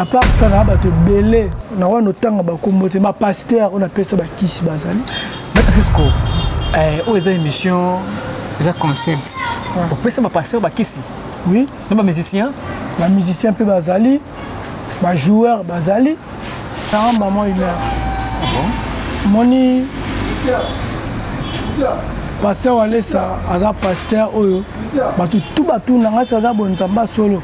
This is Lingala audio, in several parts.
À part ça, on a bateau belé, on a autant de communauté, ma pasteur, on appelle ça Kisi Bazali. Maître Cisco, où est émission, les concepts. On peut ça pasteur Kisi. Oui. Non, pas musicien. Ma musicien peut Bazali, ma joueur Bazali. Tant maman il meurt. Ah bon? Moni. Pasteur Wale ça, aza pasteur oyo. Bateau tout bateau nanga ça aza bonzamba solo.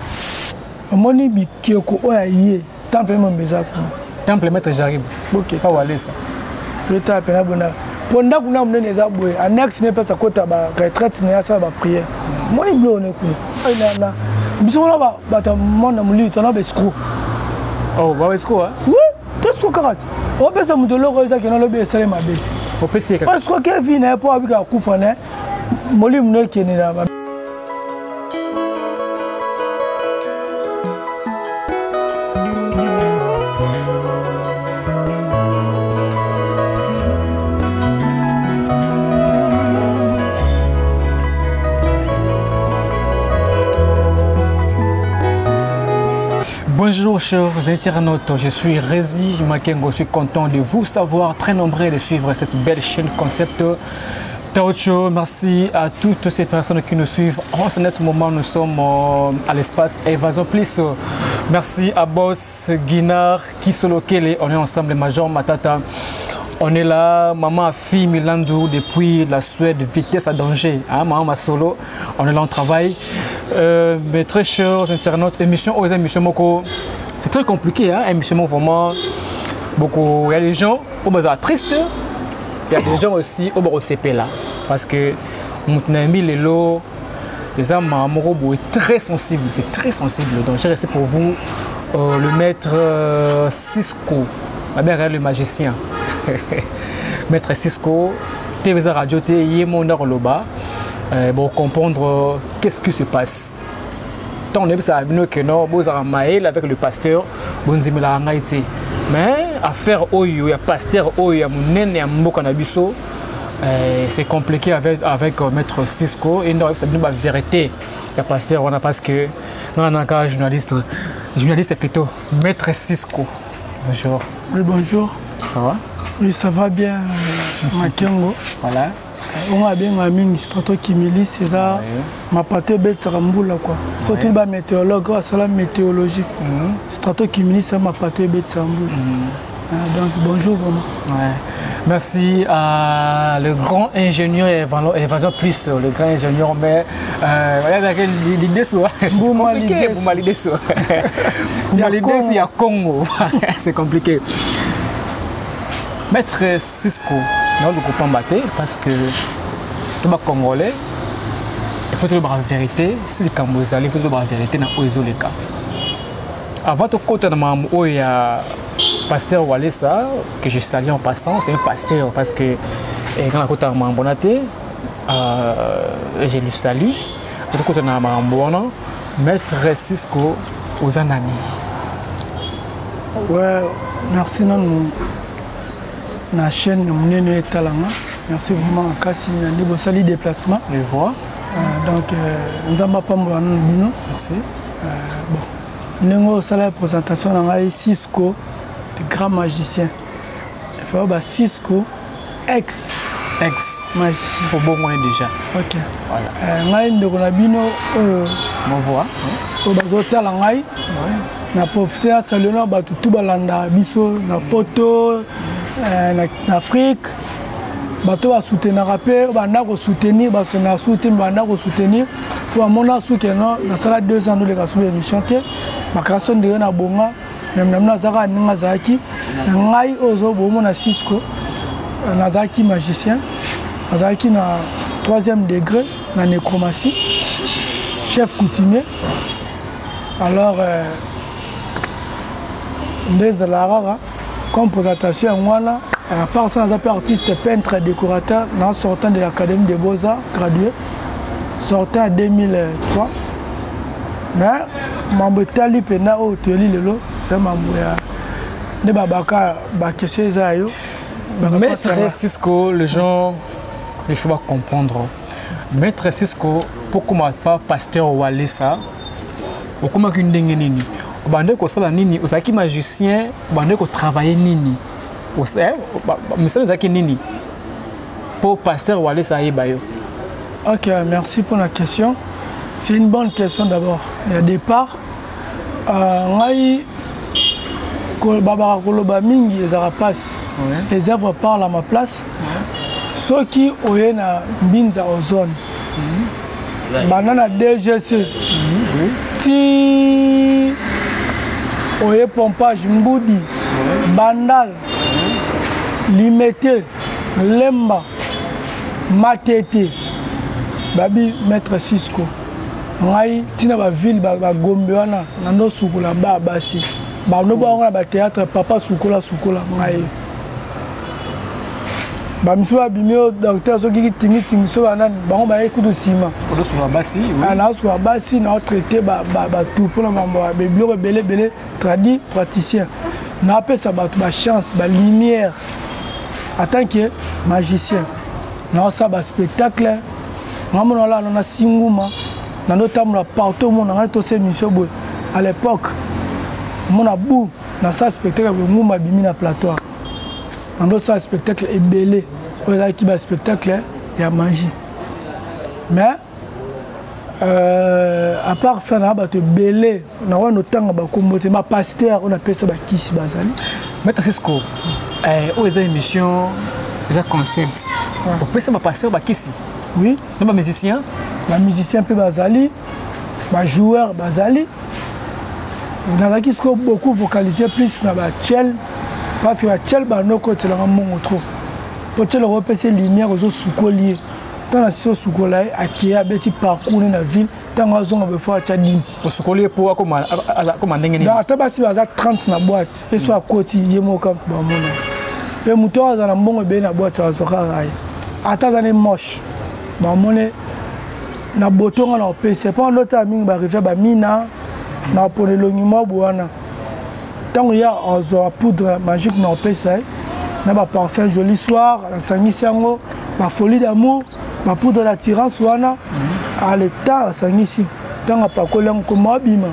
Moni bikioko oya yé. Temple mon bezako. Temple maître Jarib. Ok. Pas Wale ça. Le temps appelé bona. Pendant qu'on a mené les aboués, annexe n'est pas sa côte à la retraite, n'est pas ça va prier. Moni blo ne coule. Là. Bisous là bas mon amuli, tu as des escrocs. Oh, bah escroc hein? Oui, tu es carat. On peut se monter le rose qui n'a le bien salé ma belle. On peut essayer. Parce que Kevin n'est pas avec un coup fané. Moli mne qui n'est là. Bonjour chers internautes, je suis Rézi Makengo, je suis content de vous savoir, très nombreux de suivre cette belle chaîne Concept Taocho. Merci à toutes ces personnes qui nous suivent. En ce moment, nous sommes à l'espace Évasion Plus. Merci à Boss, Guinard, Kisolokele, on est ensemble, Major Matata. On est là, maman fille Milandou depuis la Suède, vitesse à danger. Hein, maman solo, on est là, on travaille. Mes très chers internautes, émission Moko, c'est très compliqué, hein, émission vraiment beaucoup. Il y a des gens qui sont tristes, il y a des gens aussi qui sont CP là. Parce que mon ami Lelo, les âmes est très sensible, c'est très sensible. Donc j'ai resté pour vous le maître Cisco, le magicien. Maître Cisco, TVZ Radio, mon heure loba, pour comprendre qu'est-ce qui se passe. Tant on est ça que non, avec le pasteur, mais affaire oyo, il y a pasteur oyo, il y a mon nène, c'est compliqué avec Maître Cisco et non, c'est une vérité. Il y a pasteur, on a parce que non, on a un journaliste plutôt, Maître Cisco. Bonjour. Oui, bonjour. Ça va? Oui, ça va bien, Makengo. Voilà. On a bien un strato qui milite, c'est ça. Ma pâte bête, ça ramboule quoi. Surtout le météorologue, c'est la météorologie. Strato qui milite, c'est ma pâte bête, ça ramboule. Donc bonjour vraiment. Ouais. Merci à le grand ingénieur Évasion Plus, le grand ingénieur, mais l'idée c'est compliqué pour l'idée il y a Congo, c'est compliqué. Maître Cisco, nous ne pas parce que tout le Congolais, il faut dire la vérité, c'est le Cambozali, il faut dire la vérité dans les cas. Avant de côté de il y a pasteur Walesa, que je salue en passant, c'est un pasteur parce que quand on a Mambonaté, je lui salue. Avant de côté de Mambona, Maître Cisco aux amis. Ouais, merci la chaîne de Talanga. Merci vraiment à Kassi Nandi Sali déplacement. Je vois. Donc, nous avons pas Bino. Merci. Bon, nous avons la présentation de Cisco, le grand magicien. Il faut avoir Cisco, ex-magicien. Pour bon moyen déjà. Ok. Voilà. Nous avons Bino. On voit. Au bazotel en aïe. Na profité à saluer tout balanda biso na poto en Afrique bato va soutenir rappeur banda ko soutenir ba sona soutenir banda ko soutenir pour mona souke non na sala 2 ans de la sous émission te ma création de na bonga même na zaka ninga zaki ngai ozo bomo na Cisco na zaki magicien zaki na 3e degré na nécromancie chef coutumier alors des alarara comme présentation voilà à part ça on appelle artiste peintre et décorateur en sortant de l'académie des beaux-arts gradué sortant en 2003 mais mambo tali pena au teli lelo mambo ya ne babaka bakese zayo Maître Cisco les gens il faut pas comprendre Maître Cisco pourquoi pas pasteur Walesa pourquoi qu'une dingue nini bande ko sala nini ozaki magicien bande ko travailler nini mais ça ozaki nini pour pasteur Wale Saïba yo. Ok, merci pour la question. C'est une bonne question d'abord. Au départ, ngai Baba Koloba mingi ezara passe. Les œuvres parlent à ma place. Ceux qui ont na binza ozone. Banana DGC. Si oye pompage Mboudi, Bandal, Limité, Lemba, Matete, Babi Maître Cisco. Ngai tina ba ville ba Gombe wana nando sukula ba basi. Ba no ba ba théâtre papa sukola ngai. Ba misuwa bimeo docteur so ki tingi so banan ba ba ekudu sima. Odo so basi oui. Ana so basi na traité ba tout pour la mambo ba biblio belé traduit praticien. Na appelle ça ba chance ba lumière en tant que magicien. Na ça ba spectacle. Ngamona la na singuma. Dans notre temps, partout, on a tous ces missions. À l'époque, on a beaucoup dans ce spectacle, on a mis dans plateau. Dans notre spectacle est belé. On a qui spectacle, il y a magie. Mais à part ça, on a belé. On a notre temps, on a pasteur, on appelle ça Kissi Bazali. Mais c'est ce qu'on a des émissions, des concepts. On peut ça pasteur Kissi. Oui. On a musicien. Les musiciens peu bazali, les joueurs bazali. Dans la qui sont beaucoup vocalisés plus dans la tchel, parce que la tchel no côté la mon trop. Pour tchel repérer lumière aux soukoliers. Dans la situation soukolai à qui a petit parcours dans la ville, tant à zone fois tchadim. Au soukolier pour comment ndengeni. Dans tabasi baza 30 na boîte et soit côté yemo camp ba mona. Et muto za na mbongo be na boîte za zoka rai. Ata za ne moche. Ba mona na botonga na PC pas l'autre ami ba arriver ba mina na pone longimo bwana tango ya ozo poudre magique na PC na ba parfum joli soir la sangisi yango ba folie d'amour ba poudre d'attirance wana à l'état sangisi tango pa kolengo ko mabima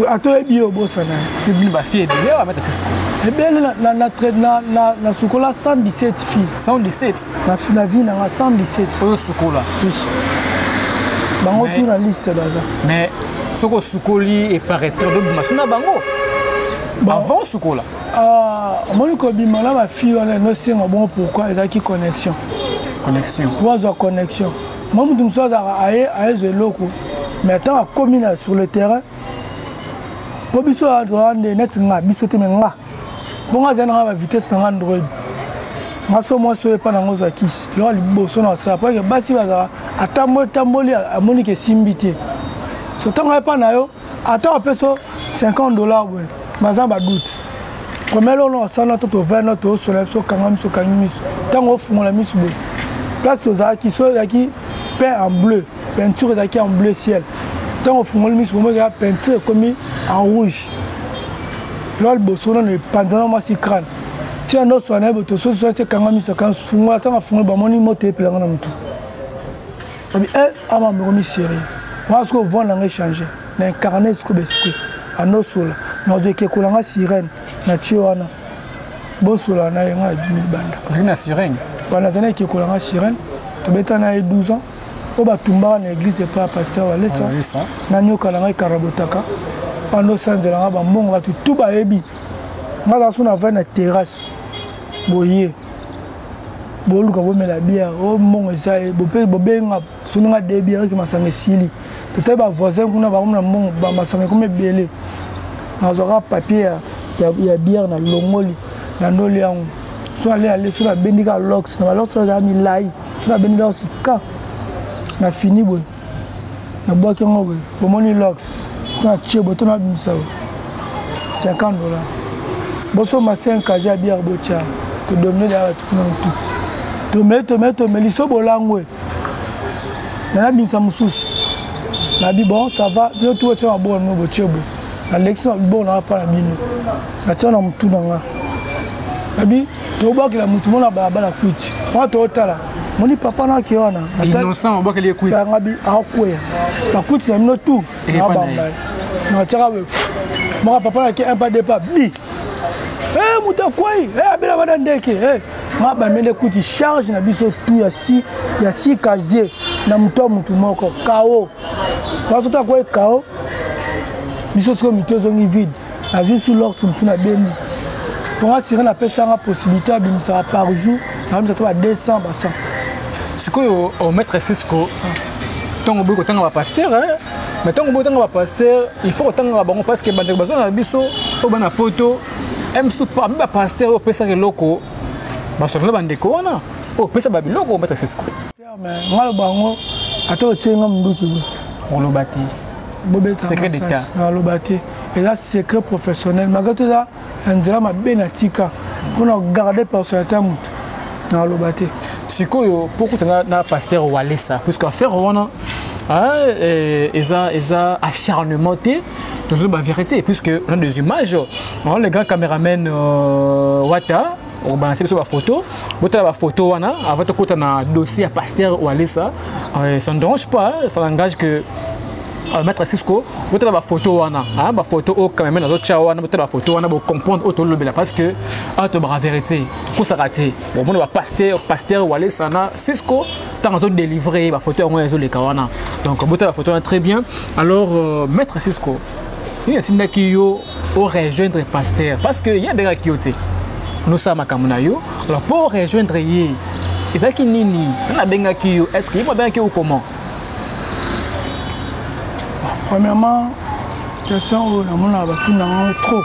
ato ebio bosana public ba fille de là mettre c'est ce et bien na sukola 117 filles 117 na vie na 117 au sukola bango tout na liste baza mais soko sukoli et paraître de masuna bango avant sukola moni ko bimala ba fille wana no senga bon pourquoi ezaki connexion wazo connexion moi mutu msoza aye zeloko mais tant commis sur le terrain pour biso android net nga biso te menga bonga zana ba vitesse na android maso mo so pa na ngoza kisi lo liboso na sa pa ke basi baza atamboli amoni ke simbité so tanga pa na yo ata peso $50 ouais maza ba doute comme là on a notre 20 notre sur la so kanga miso kangimiso tango fungola miso be place to za ki so yaki peint en bleu peinture yaki en bleu ciel tango fungola miso mo ga peinture comme en rouge. Là, le bosson est pendant ma si crâne. Tiens, nous sommes en train de se faire quand même ce qu'on fait. Attends, on fait mon immote et puis on a tout. Et puis, à ma remise série. Moi, ce qu'on voit, on a échangé. On a incarné ce qu'on a fait. À nos sols, nous avons dit qu'on a une sirène. Nous avons dit bon sol, on a eu 10 000 bandes. Vous avez une sirène? Pendant les années qu'on a une sirène, tu as eu 12 ans. On a tombé dans l'église et pas pasteur. On a eu un carabotaka. Pendant sans la bon tout baebi ngala sona va na terrasse boye bolu ka bomela bière o mongo ça bobenga sunga de bière ki masanga sili peut-être ba voisin kuna ba mona mongo ba masanga comme belé na zora papier ya bière na longoli na ndoli yango so aller sur la bendika lox na lox za mi lai sur la bendika ka na fini boy na bois ki ngo boy bomoni lox na tche boto na bimisa $50 boso ma 5 kaja bière bocha to dominer la tout to me liso bolangwe na bimisa mususu na bi bon ça va bien tout ça bon no boche bo na lection bon na pa na bino na tchana mutu na nga na bi to ba ki la mutu mona ba la kwiti moi to tala moni papa na ki wana innocent on voit que les écoute ngabi akwe ba kuti na mino tout na bamba na tchaka moi papa na ki un pas de pas bi muta kwai abela bana ndeke ma ba mende kuti charge na biso tout ya si casier na mutu moko kao kwa sota kwa kao biso siko mitozo ngi vide na juste l'ordre msuna beni pour assurer la personne la possibilité de me faire par jour même ça va 200 bassin ce que au maître Cisco tant beaucoup tant va pasteur mais tant beaucoup tant va pasteur il faut tant va bon parce que bande besoin na biso au bana poto m super même pasteur au pesa loko baso na bande ko wana au pesa ba biloko au maître Cisco mais ngalo bango ato tsenga mnduki on lo bati secret d'état na lo bati et là secret professionnel malgré tout ça nzela mabenatika pour garder personnalité mutu na lo bati sikoyo pour que na pasteur Walesa puisque affaire wana eza acharnement dans la vérité puisque on a des images on les grands caméramen Wata on va lancer sur la photo la photo wana avant de côté na dossier à pasteur Walesa ça ne dérange pas ça n'engage que maître Cisco botala ba photo wana ba photo au quand même na tcha wana botala ba photo wana bo comprendre auto lobela parce que auto ba vérité ko ça raté bon ba pasteur Walesa na Cisco tant zo délivrer ba photo on zo le kawana donc botala photo très bien alors maître Cisco il y a sinda ki yo au rejoindre pasteur parce que il y a des gars qui oté nous ça makamuna yo alors pour rejoindre yi ezaki nini na benga ki yo est-ce que il va bien ki ou comment? Premièrement, question où la monde a battu dans trop.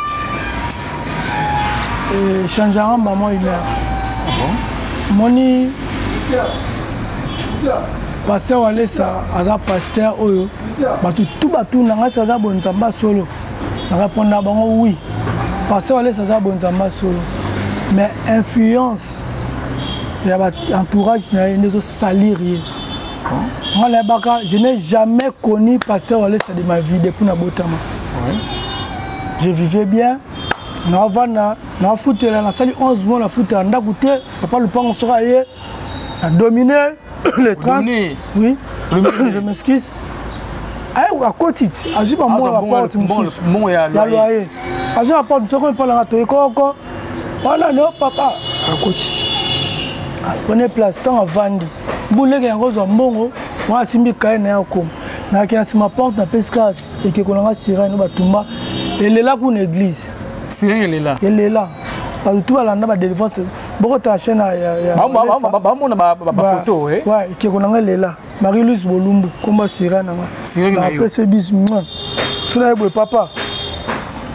Et changeant maman il est. Moni. Pasteur Walesa, aza pasteur oyo. Batu tout batu nanga saza bonzamba solo. Na répondre bango oui. Pasteur Walesa aza bonzamba solo. Mais influence il y a entourage na nezo salir. Moi, je n'ai jamais connu pasteur Walesa de ma vie depuis na botama. Je vivais bien. Na foot la salle 11 mois la foot anda goûter papa le pan on sera allé a dominer les 30. Oui. Je m'excuse. À côté, à juste pas moi la porte bon ya loyer. À juste la porte ce qu'on parle à toi koko. Voilà non papa à côté. Prenez place tant à vendre. Boule que yango zo mbongo moi simbi kaye na yako na kina sima porte na pescas et que kolanga sira no batumba elle est là pour une église sira elle est là parce que tout alanda ba défense boko ta chaîne ya ba mona ba photo ouais que kolanga elle est là Marie-Louise Bolumbu komba sira na na pese bis moi sura ebo papa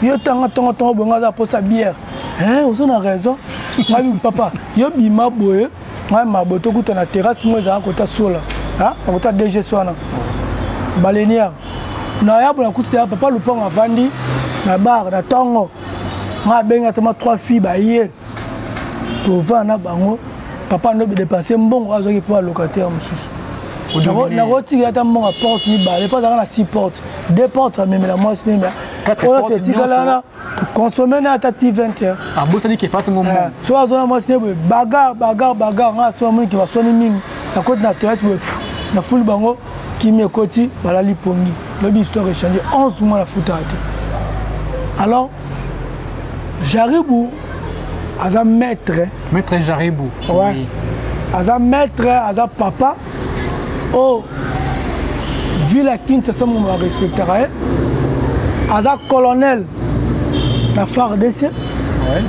yo tanga tongo bonga za posa bière on a raison ngabi papa yo bima boye ma boto kuta na terrasse moi za kota sola kota DG swana balenière na ya bona kuta papa lupanga vandi na bar na tongo ma benga tama 3 filles ba yé to va na bango papa no be dépenser mbongo azoki pour locataire mususu na roti ya ta mbongo porte ni ba pas dans la 6 portes 2 portes même la moi c'est mais 4 portes c'est tigala consommer na tati 20 heures ah bon ça dit qu'il fasse un moment so azona moi c'est bagarre nga so moni ki va soni mingi na côté na toilette na full bango qui me koti bala lipongi le histoire est changé 11 mois la foot alors Jaribou aza maître Jaribou ouais aza maître aza papa oh vu la Kinshasa mon respectera aza colonel na FARDC ouais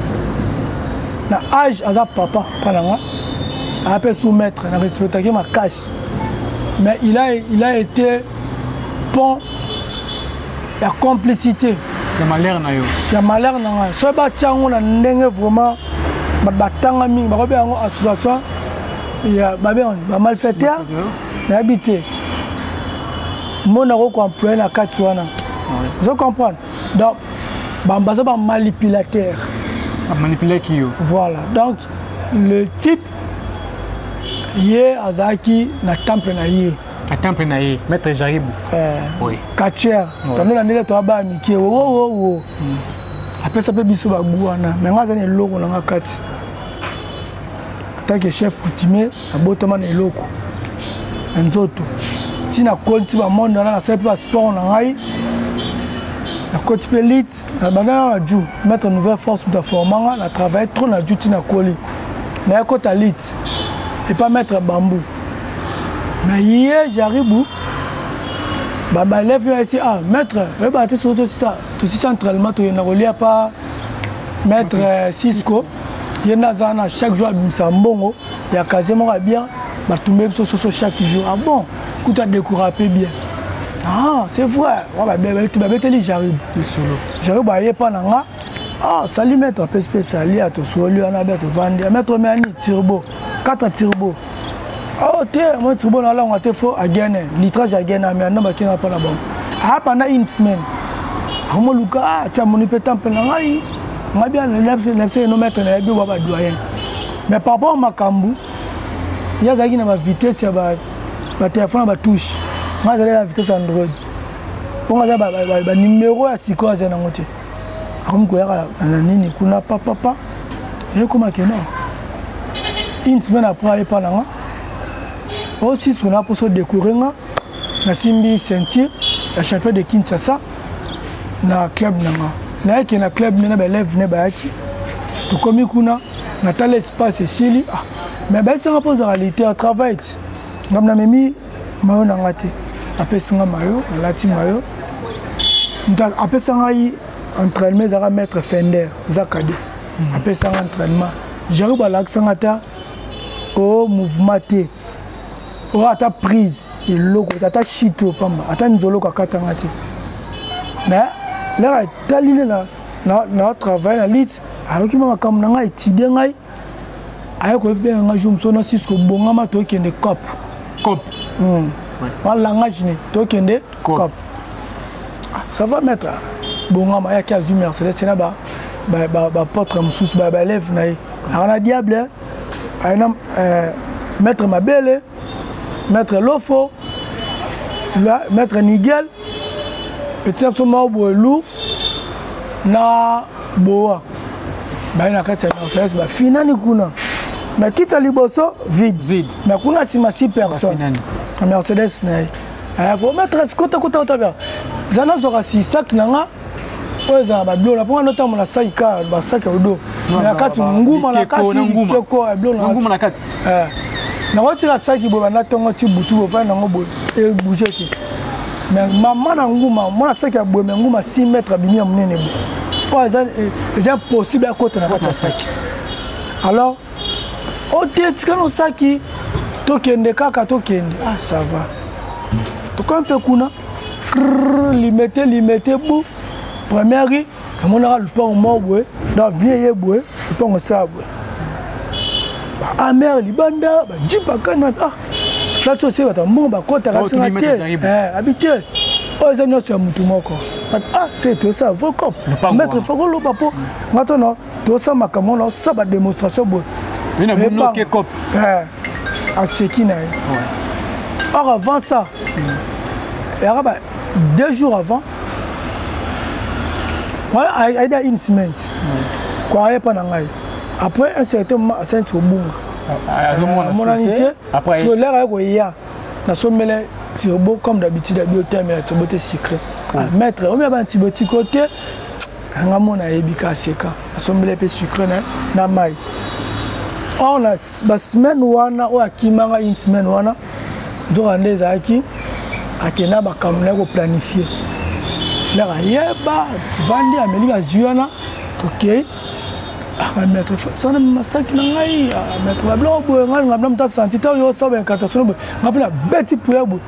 na âge aza papa palanga appelle sous-maître na respecter ma casse mais il a été pont la complicité de malheur na yo ya malheur na nga so ba tiango na ndenge vraiment ba tanga mingi ba ko yango association ya ba malfaiteur na habité mona ko employer na kati wana je comprends donc bambaza ba manipulateur manipuler qui yo voilà donc le type yé azaki na temple na yé à temple na yé maître Jaribou oui katcher tano na ndele to ba miki wo après ça peut biso ba buana mais nga zane loko na kati tant que chef coutumier abotama na eloko nzoto tina konti ba monde na sa pa sport na ngai na côté pelite na banana na ju mettre nouvelle force de formanga na travail trop na ju tina koli na côté lit et pas mettre bambou mais hier j'arrive bah lève ici ah maître bah tu sais ça tout centralement tu na relier pas maître Cisco yena zana chaque jour bimsa mbongo ya quasiment bien bah tout même so chaque jour ah bon coup tu as découragé bien ah c'est vrai on va tu vas mettre les j'arrive solo j'arrive bah y pas nanga ah salut maître PSP salut à to solo on a bien te vendre maître Mani turbo 4 turbo oh t'es moi turbo là on a te faut à gagner litrage à gagner mais non bah qui n'a pas la bonne ah pendant une semaine comment Lucas tu as mon pétant pendant ngai on a bien l'absence no mettre na bio baba doyen mais par rapport à Makambu il y a zaki na ma vitesse ya ba téléphone ba touche moi j'ai la vitesse Android pour nga ba numéro ya siko za na ngote comme ko ya na nini kuna papa et comment que non une semaine après pas là aussi on a pour se découvrir na simbi ceinture la champion de Kinshasa na club na qui na club na ba lève ne ba ki to komi kuna na tal espace ici ah mais ben ça repose en réalité à travail ngam na memi mayo na ngate apesinga mayo lati mayo nda apesanga yi entraînement za mettre Fender zakade apesanga entraînement j'arrive à l'accent ta au mouvement T au ata prise et logo ata chito pamba ata nzolo ka katanga ti mais là taline na travail na lit avec ma kam na ngai étudier ngai ayo ko be nga jum sona Cisco bongama to kende cop voilà langage ne to kende cop ça va mettre bongama ya 15 Mercedes c'est là ba porte mususu ba lève na ana diable ana mettre ma belle mettre Lofo mettre Nigel petit absolument boulou na boa ba na kati ya Mercedes ba finani kuna mais quitte à liboso vide mais kuna sima 6 personnes na Mercedes na ko mettre kota bien zana zoka si sac nanga oza ba blo la pour nota mon sac ka ba sac odo na kati nguma na kati ko blo na nguma na kati na wati la sac bo na tongo ti butu bo fa na ngo e bouger ti mais maman na nguma mon sac ya bo nguma 6 mètres bimi munene bo o c'est impossible à côté na kati ya sac alors au tête quand on saki tokende kaka tokende ah ça va to quand peu kuna limité bou première on a le pont mobwe dans vieille boué le pont sable ah mère libanda ba jipa kana ah flat aussi ba bon ba kota ka sinate habitué oh ça non c'est mutu moko ah c'est tout ça vos cop mettre fogolo papo maintenant tout ça makamo no ça ba démonstration bo une bloqué cop à ce qui n'a or avant ça il y a 2 jours avant voilà il y a une semaine quoi pas nangai après un certain moment à saint mon anité après sur l'air il y a na sommelé turbo comme d'habitude à biotherme mais turbo secret mettre on met un petit côté ngamona ebika seka na sommelé pe sucre na mai on a la semaine wana o akimanga une semaine wana nzokande zaki akena ba kamuna ko planifier la yeba vandi amelika juana OK ah mettre ça na masaki na ngai mettre ba blo bo ngai ngabla mta santi ta yo sa 24 so ngabla beti puya bo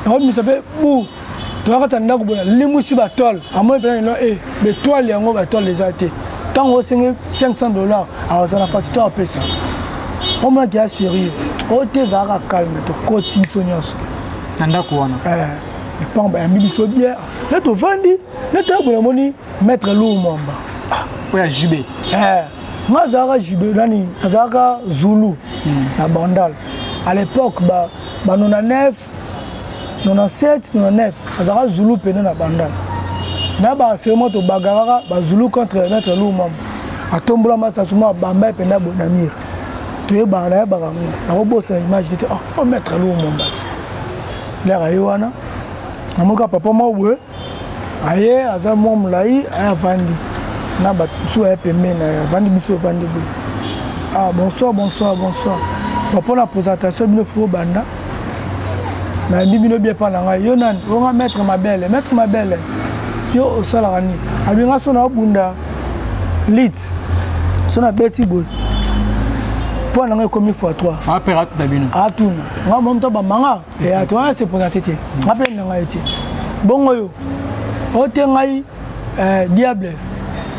na mi sabe bu to ka tanda ko bona limusi ba tol amo pe no be toile yango ba tol les até tant on signe $500 alors ça na facture à pesa on m'a dit sérieux o te zara calme to coaching sonios nanda ko wana le pamba ya mibiso bière là to vandi là to bona moni mettre l'eau momba oya jubé moi zara jubé nani zara zulu na bandal à l'époque ba 99 97 99 zara zulu pena na bandal na ba seulement to bagara ba zulu contre mettre l'eau momba atombola masa suma bamba pena bonamir tu es barré, on bosse l'image, oh, mettre l'eau mon bâti. L'air à Yoana, à mon papa, moi, oui, aïe, à ça, mon laï, à Vandi. N'a pas sous un peu, mais Vandi, Bissou, Vandi. Ah, bonsoir. Papa, la présentation, il faut banda. Mais il ne bien pas là. Yonan, on va mettre ma belle. Yo, au salarani. Abinga son abunda. Lit. Son abeti boy. Pour n'en commis fois 3. Ah, père, d'abino. Ah, tout. Moi, mon temps, manga. Et à toi, c'est pour la tête. Rappelle, n'en a été. Bon, yo. Otengai, diable.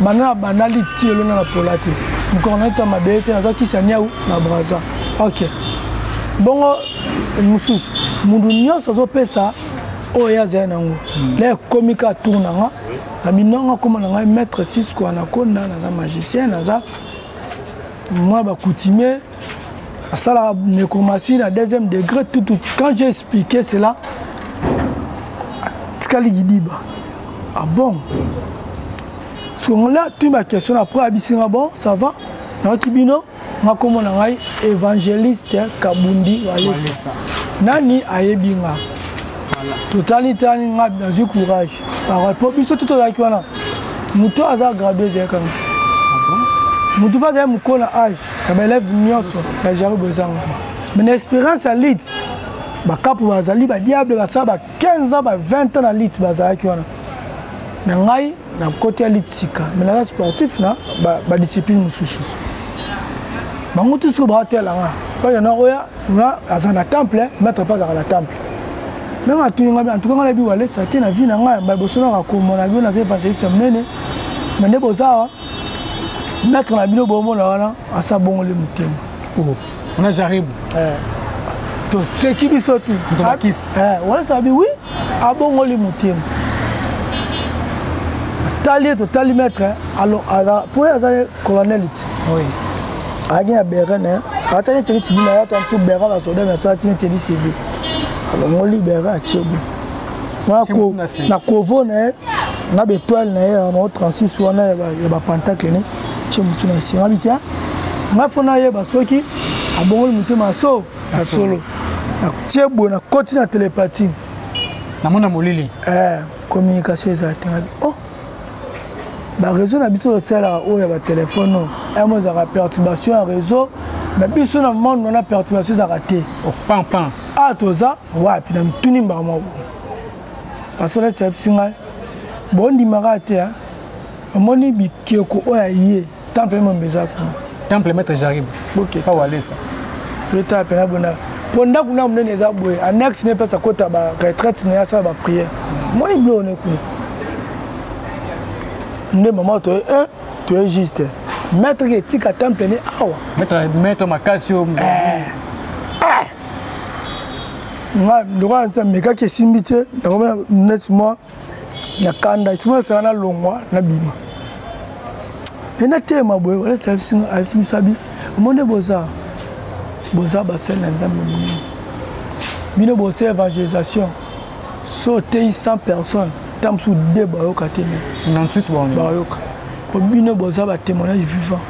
Maintenant, banali, tu es là pour la tête. Nous connaissons ma bête, qui s'en y a où? Ma braza. Ok. Bon, Moussous, Moudounia, ça se ça. Oh, il y a un angle. Les comiques tournent. Aminanga comme on a mettre 6 quoi na konda na magicien na moi ba coutumier ça la nécromancie à deuxième degré tout quand j'ai expliqué cela Skali Gidiba ah bon ce là tu ma question après abisinga bon ça va na tibino nga comme on a évangéliste Kabundi Walesa nani ayebinga totalité n'a pas de courage. Par rapport à tout là qui est là, nous tous avons gradué des écoles. Nous tous avons un peu d'âge. Les élèves n'y sont pas. J'arrive besoin. Mais l'expérience à l'île, bah cap ou bazali, bah diable, bah ça, bah 15 ans, bah 20 ans à l'île, bazali qui est là. Mais ngai, na côté à l'île sika. Mais là sportif na, bah discipline nous soucie. Bah nous tous au bras tel là. Quand il y en a oya, là, à un temple, mettre pas dans le temple. Même à tout en tout cas, on a vu aller, ça a été la vie, on a besoin de comme on a vu dans ces évangélistes, mais ne besoin mettre la bino bon là, à sa bon le mutem. On a j'arrive. To ce qui dit surtout. On a sabi oui, à bon le mutem. Talier to talimètre, alors pour les colonels. Oui. À gagner à Béren, attendez, tu dis là, tu as un Béren à Soda, mais ça tu ne te dis c'est bien. On libère à Tchébou. Na Kovo, na Bétoile, na 36 ou na Pentacle, Tchébou, tu n'as pas dit. Na Fonaye, Basoki, à bon le mutement à solo. Na Tchébou, na côté na télépathie. Na Mona Molili. Communication, ça a été. Oh! La réseau n'a pas de là où il y a un téléphone. Il y a une perturbation à réseau. Mais puis, si on a une perturbation, ça a raté. Oh, pan. Ah, tout ça, ouais, puis on a tout mis par moi. Parce que là, c'est un signal. Bon, on dit que on dit que on a eu temple mon besoin. Temple maître j'arrive. Ok. Pas où aller ça. Je t'ai appelé à bonheur. Pendant qu'on a mené les aboués, annexe n'est pas sa côte à la retraite, n'est pas sa prière. Moi, il bloque. Ne maman, tu es juste. Maître qui est à temple, Maître Macasio. Droit mais quand qui simbité net moi na kanda sima sana longwa na bima na tema boy wala service sabi monde boza ba scène nzambe muni bino bo évangélisation sauter 100 personnes tam sous débat au katene non suite bon ba yoka pour bino boza ba témoignage vivant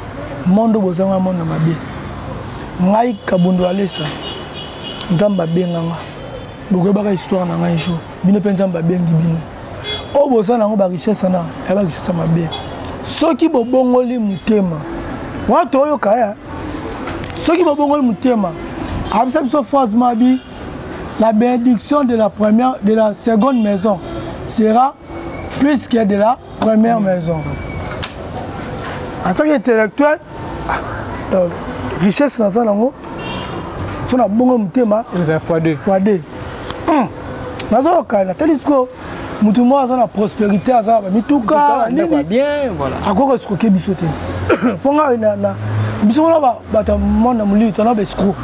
monde boza nga monde mabe ngai Kabundi Walesa nzamba benganga beaucoup de histoire dans un jour. Bino pensa babengi bino. O boza nango ba richesse na, ya ba richesse mabe. Soki bobongoli mutema. Watu oyo kaya. Soki bobongoli mutema. Abisa biso phrase mabi. La bénédiction de la seconde maison sera plus que de la première maison. En tant qu'intellectuel, richesse dans ça nango. Si on a bon mutema, vous avez x2. x2. La télescope, mutumo a la prospérité, a la mituka, bien, voilà. À quoi est-ce que bisote? Pour moi, na biso na ba monde na muli, tona bescro.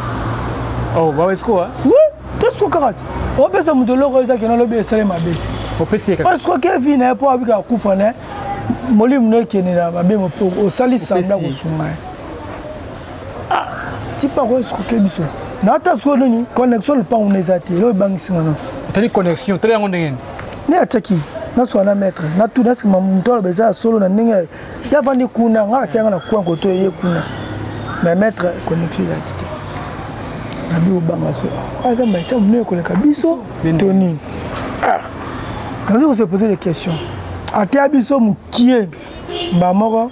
Oh, ba bescro hein? Oui, tout ce que karat. O pesa mutolo ko za kena lobe sele mabe. O pesa ka. Parce que Kevin na po abika kufa na moli mno kene na mabe mo o sali sanda ko sunga. Ah, ti pa ko est-ce que biso? Nata solo ni connexion le pas on les até le bank singana tani connexion tele ngo ndenge ne ataki na so na maître na tout na sima mto le beza solo na ndenge ya vandi kuna nga tianga na kwa koto ye kuna mais mettre connexion ya kité nabi obanga so ça mais ça mne ko le kabiso Tony quand on se poser des questions ate abiso mukie ba moko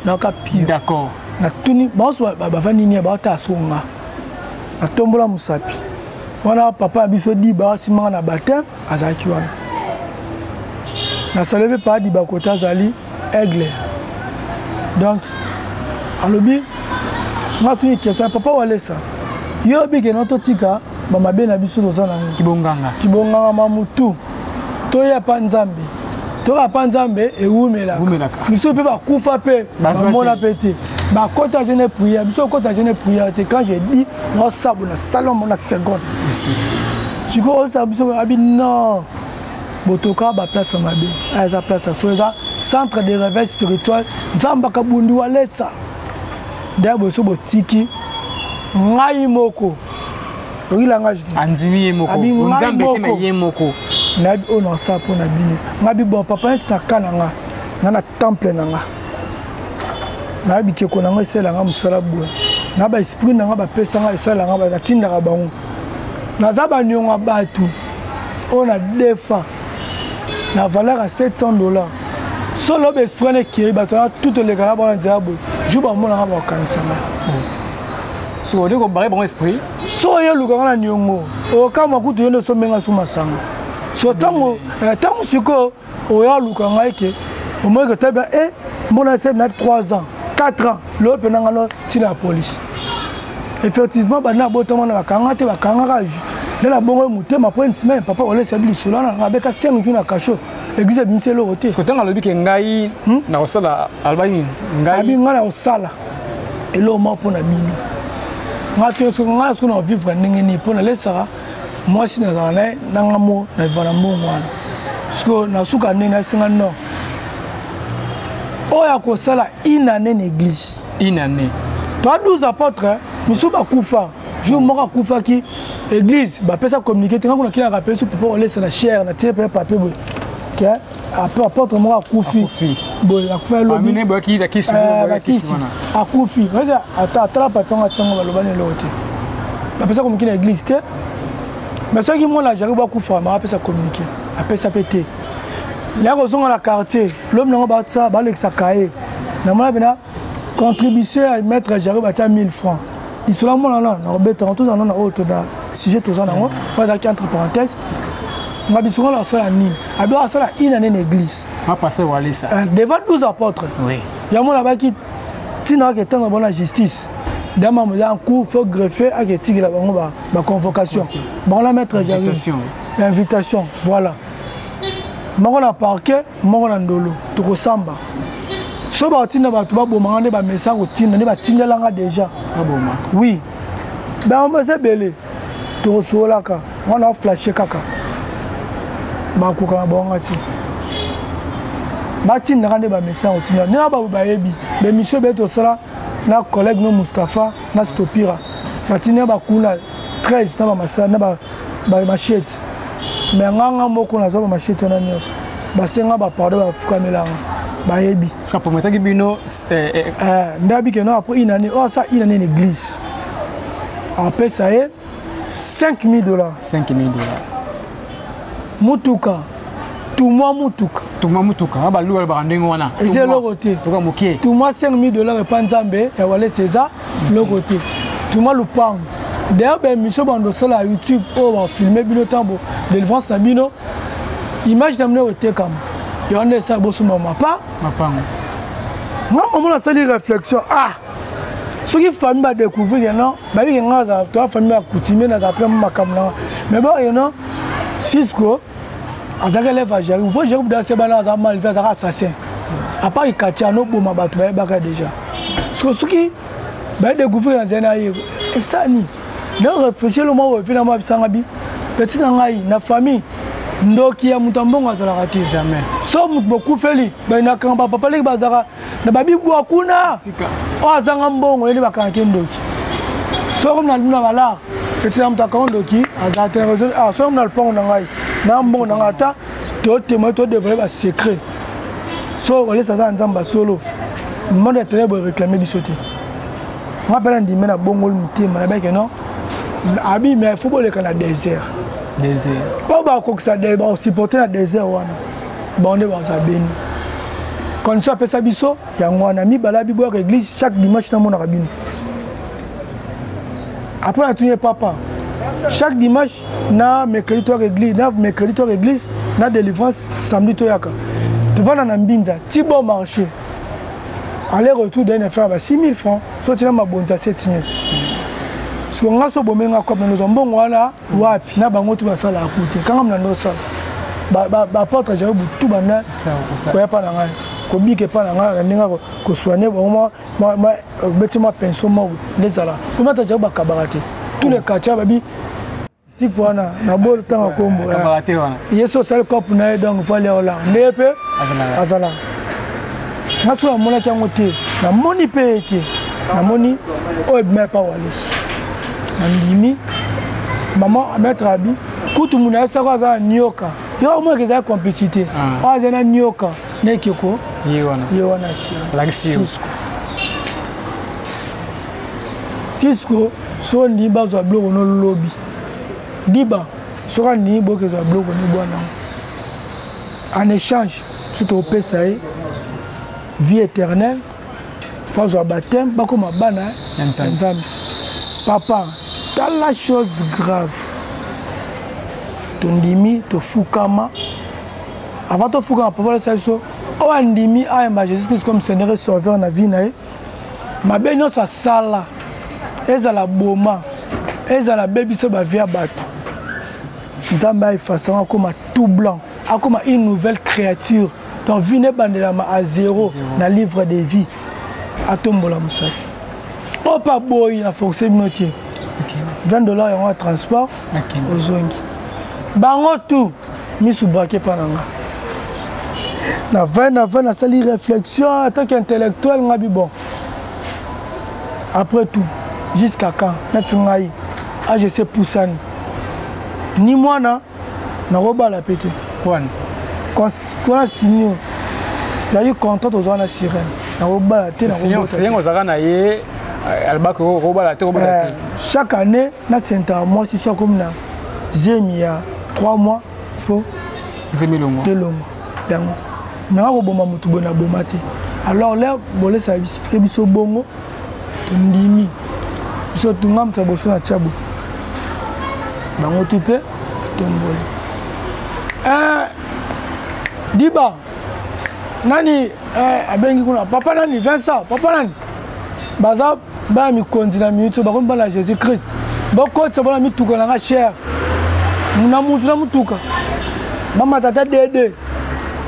na ka pire d'accord na tuni ba so ba vani ni ba ta songa na tombola musapi wana papa abiso di ba simanga na baptême azaki wana na salebe pa di ba kota zali aigle donc alobi nga tuni question papa wale ça yo bi ke noto tika ba mabe na biso toza na kibonganga mamutu to ya pa nzambe to ya pa nzambe e umela biso pe ba kufa pe mona pete ba kota jeune prière biso kota jeune prière te quand j'ai dit no sabu na salon na seconde tu ko ça biso abi non botoka ba place mabe eza place so eza centre de réveil spirituel nzamba kabundi wale ça d'abo so botiki ngai moko okila ngaji anzimi moko nzambe te me moko na bi ona sa po na bini ngabi bon papa nti na kana nga na temple na nga na bi ke ko na nga sela nga musala bwa na ba esprit na nga ba pesa nga sela nga ba tinda ka bango na za ba nyonga batu ona defa na valeur à $700 solo be esprit ne ki ba to tout le gars ba nzia bo juba mo na ba kanisa nga so on dit qu'on barre bon esprit so ye luka na nyongo o kama kutu yende so menga suma sanga so tango siko o ya luka ngaike o mo ke taba mbona c'est na 3 ans 4 ans le penanga no tina police effectivement bana botoma na bakanga te bakanga ka de la bongo mutema pour une semaine papa on laisse abili solo na ngabeka 5 jours na kasho église binselo roté ko tanga lobi ke ngai na osala albani ngai abi ngana osala elo mo pona bino ngato so ngaso na vivre ndengeni pona lesara moi si na zana na ngamo na vana mbongo wana parce na suka ndena singa no oya ko sala une année l'église une année toi 12 apôtres misu bakufa jour moko kufa ki église ba pesa communiquer tenga kuna kila rappel sur pour laisser la chair na tie papier boy que apôtre moko kufi boy akufa lobi amine boy ki da kisi wana akufi regarde ata la papier nga tsango balobane lote ba pesa communiquer na église te mais ceux qui moi la j'arrive ba kufa ma pesa communiquer apesa pété là kozonga la quartier l'homme nango ba ça ba lexa kae na mona bina contribution à mettre j'arrive à 1000 francs isola mona na robeta tous en na auto da sujet tous en nango pas da entre parenthèses ma bisonga la sola ni ado la sola une année l'église ma passer wali ça devant 12 apôtres oui ya mona ba ki tina ke tanga bona justice dama mo ya coup faut greffer à que tigela bango ba convocation bon la mettre j'arrive invitation voilà moko na parquet moko na ndolo tokosamba so ba tinda ba to ba bomanga ne ba message ko tinda ne ba tindela nga déjà aboma oui ba on se belé tokosola ka on a flashé kaka ba ko ka bonga ti ba tinda nga ne ba message ko tinda ne ba yebi be monsieur beto sala na collègue no Mustafa na Stopira ba tinda ba kuna 13 na ba massa na ba machette mais nganga moko na zo ba machette na nyos ba senga ba pardon ba fukamelanga ba yebi ça pour mettre bino ndabi que non après une année oh ça une année l'église après ça est $5000 mutuka tout moi mutuka aba luwa ba ndengo wana c'est le côté to ka mokie tout moi $5000 pa nzambe ya wale César le côté tout moi lupang d'ailleurs ben monsieur bando sur la YouTube on filmer bino tambo délivrance na bino image d'amener au tekam il y en a ça bosso mama pas moi maman a sali réflexion ceux qui famille va découvrir non ba bi ngaza toi famille a coutumer na après makamna mais bon you know Cisco azaka leva jari vous pouvez gérer dans ces bana za mal faire assassin à part ikatia no boma batu ba baka déjà ceux qui ba découvrir na zena yi et ça ni non réfléchir le mot finalement bisanga bi petit na ngai na famille ndoki ya mutambongo azalaka te jamais so mutu bokufeli baina kamba papa leki bazaka na babi bwa kuna o azanga mbongo yeli bakanga ndoki so comme na luna bala petit na mutaka ndoki azate na so comme na lupango na ngai na mbongo na ngata to témoin to devrait ba secret so wale ça za nzamba solo monde tele bo réclamer bisoté nga pela ndimi na bongol mutema na beke non abi mais faut boler kana désert pas ba ko ça ba supporter na désert wana ba on ba ça béni quand ça pesa biso ya ngwana mi bala bibo à église chaque dimanche na mona rabine après tu es papa chaque dimanche na mercredi à église na délivrance samedi to yaka tu vas dans Mbinza ti bon marché aller retour d'un affaire à 6 000 francs soit tu na mabonza 7 000 parce que nga so bomenga comme nous on bon wala wapi na bango tu basala akuti quand on ndo ça ba porte j'ai tout bana ça ko pas na ngai ko bike pas na ngai ninga ko soigner vraiment moi bêtement pension moi les ala comment tu as ba kabarate tous les quartiers babi si pour na bol tanga kombo kabarate wana yeso sel cop na donc fallait ola nepe azala ngaso mona kyango te na moni pe ete na moni o me pa walesi Andimi, maman à mettre habit, tout le monde a ça à Nyoka. Il y a au moins des complicité. Ah, c'est un Nyoka. Nekiko. Yewana si. Cisco, so Niba za bloc no lobby. Diba, so Nibo que za bloc no boana. En échange, c'est au PSAE, vie éternelle, phase au baptême, pas comme à Bana, papa. Dans la chose grave, ton dimi, ton fukama, avant ton fukama, papa, c'est ça. Oh, un dimi, ah, Jésus-Christ comme Seigneur sauveur na vie nae. Ma belle sa sala, elle a la boma, elle a la baby so ba via bateau. Nzamba est façon comme tout blanc, comme une nouvelle créature. Donc vine bandelama à zéro dans le livre de vie. À tombola moussa. Oh, pas boy, la force notier. $20 en transport aux zongi. Bango tout, mis sous braquet par na sali réflexion en tant qu'intellectuel ngabi bon. Après tout, jusqu'à quand natsingai ah je sais poussani. Ni moi na roba la pété. Quand a signé il y a eu contrat aux zones sirène. Na roba la té na roba. C'est aux arana yé chaque année, moi, si c'est comme il y a 3 mois, il faut alors là, bolé ça biso bongo, ndimi, biso tungam taboso na chabo. Bango tupe, tombole. Diba, nani abengi kuna, papa nani Vincent, papa nani. Baza ba mi kontina mi to ba ko ba la Jésus Christ. Ba ko tsa ba mi tuka na cher. Muna mutu na mutuka. Mama tata dede.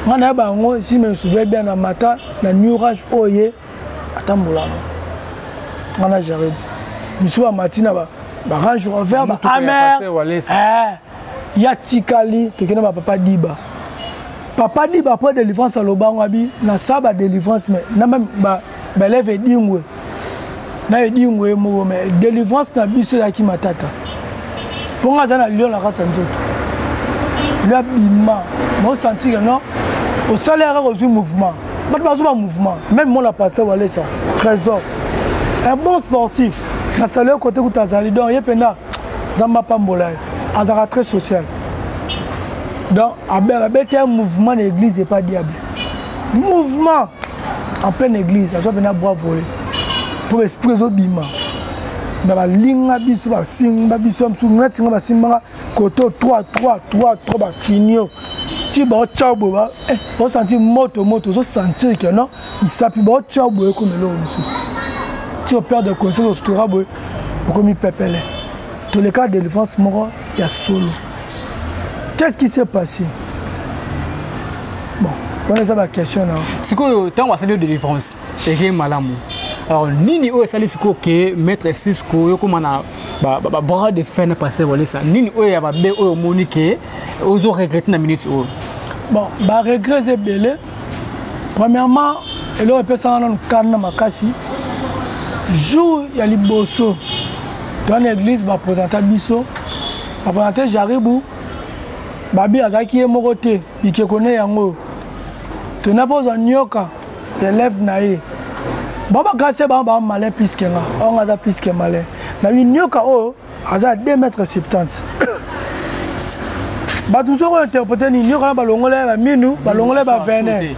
Ngana ba ngo si me souviens bien na mata na nuage oye atambola. Ngana jarib. Mi so matina ba range rover ba amer. Ya tikali tekena ba papa diba. Papa diba après délivrance à lobango abi na saba délivrance mais na même ba lève dingwe. Na edingwe mo mais délivrance na biso ya ki matata ponga za na lion la kata nzoto la bima mo sentir que non au salaire au mouvement pas mouvement même moi la passé wala ça trésor un bon sportif na salaire côté ku tazali donc yependa zamba pambola azara très social donc abete un mouvement d'église et pas diable mouvement en pleine église ça peut na bois voler pour esprit obima ba linga biso ba simba biso msunga tinga ba simba koto 3 ba finio ti ba chabo ba on sentir moto so sentir que non il s'appuie ba chabo comme le mususu ti au père de conseil au tourabo comme il pepele tous les cas de défense moro il y a solo qu'est-ce qui s'est passé bon on a ça question là c'est que tant on a de délivrance et que malamu. Alors, nini o esali siko ke maître Cisco yo comme na ba bras de fin passer voilà ça nini o ya ba be o monique ozo regretter na minute o bon ba regret c'est belé premièrement et là peut ça dans canne makasi jour ya liboso dans l'église ba présenter biso ba présenter jaribu babi azaki emokote bike connaît yango tu n'as pas un nyoka élève naé Baba Gassé ba malin plus que moi. On a plus que malin. Na nyoka o aza 2,70 m. Ba tout ça interpréter ni nyoka ba longole ba minu, ba longole ba vene.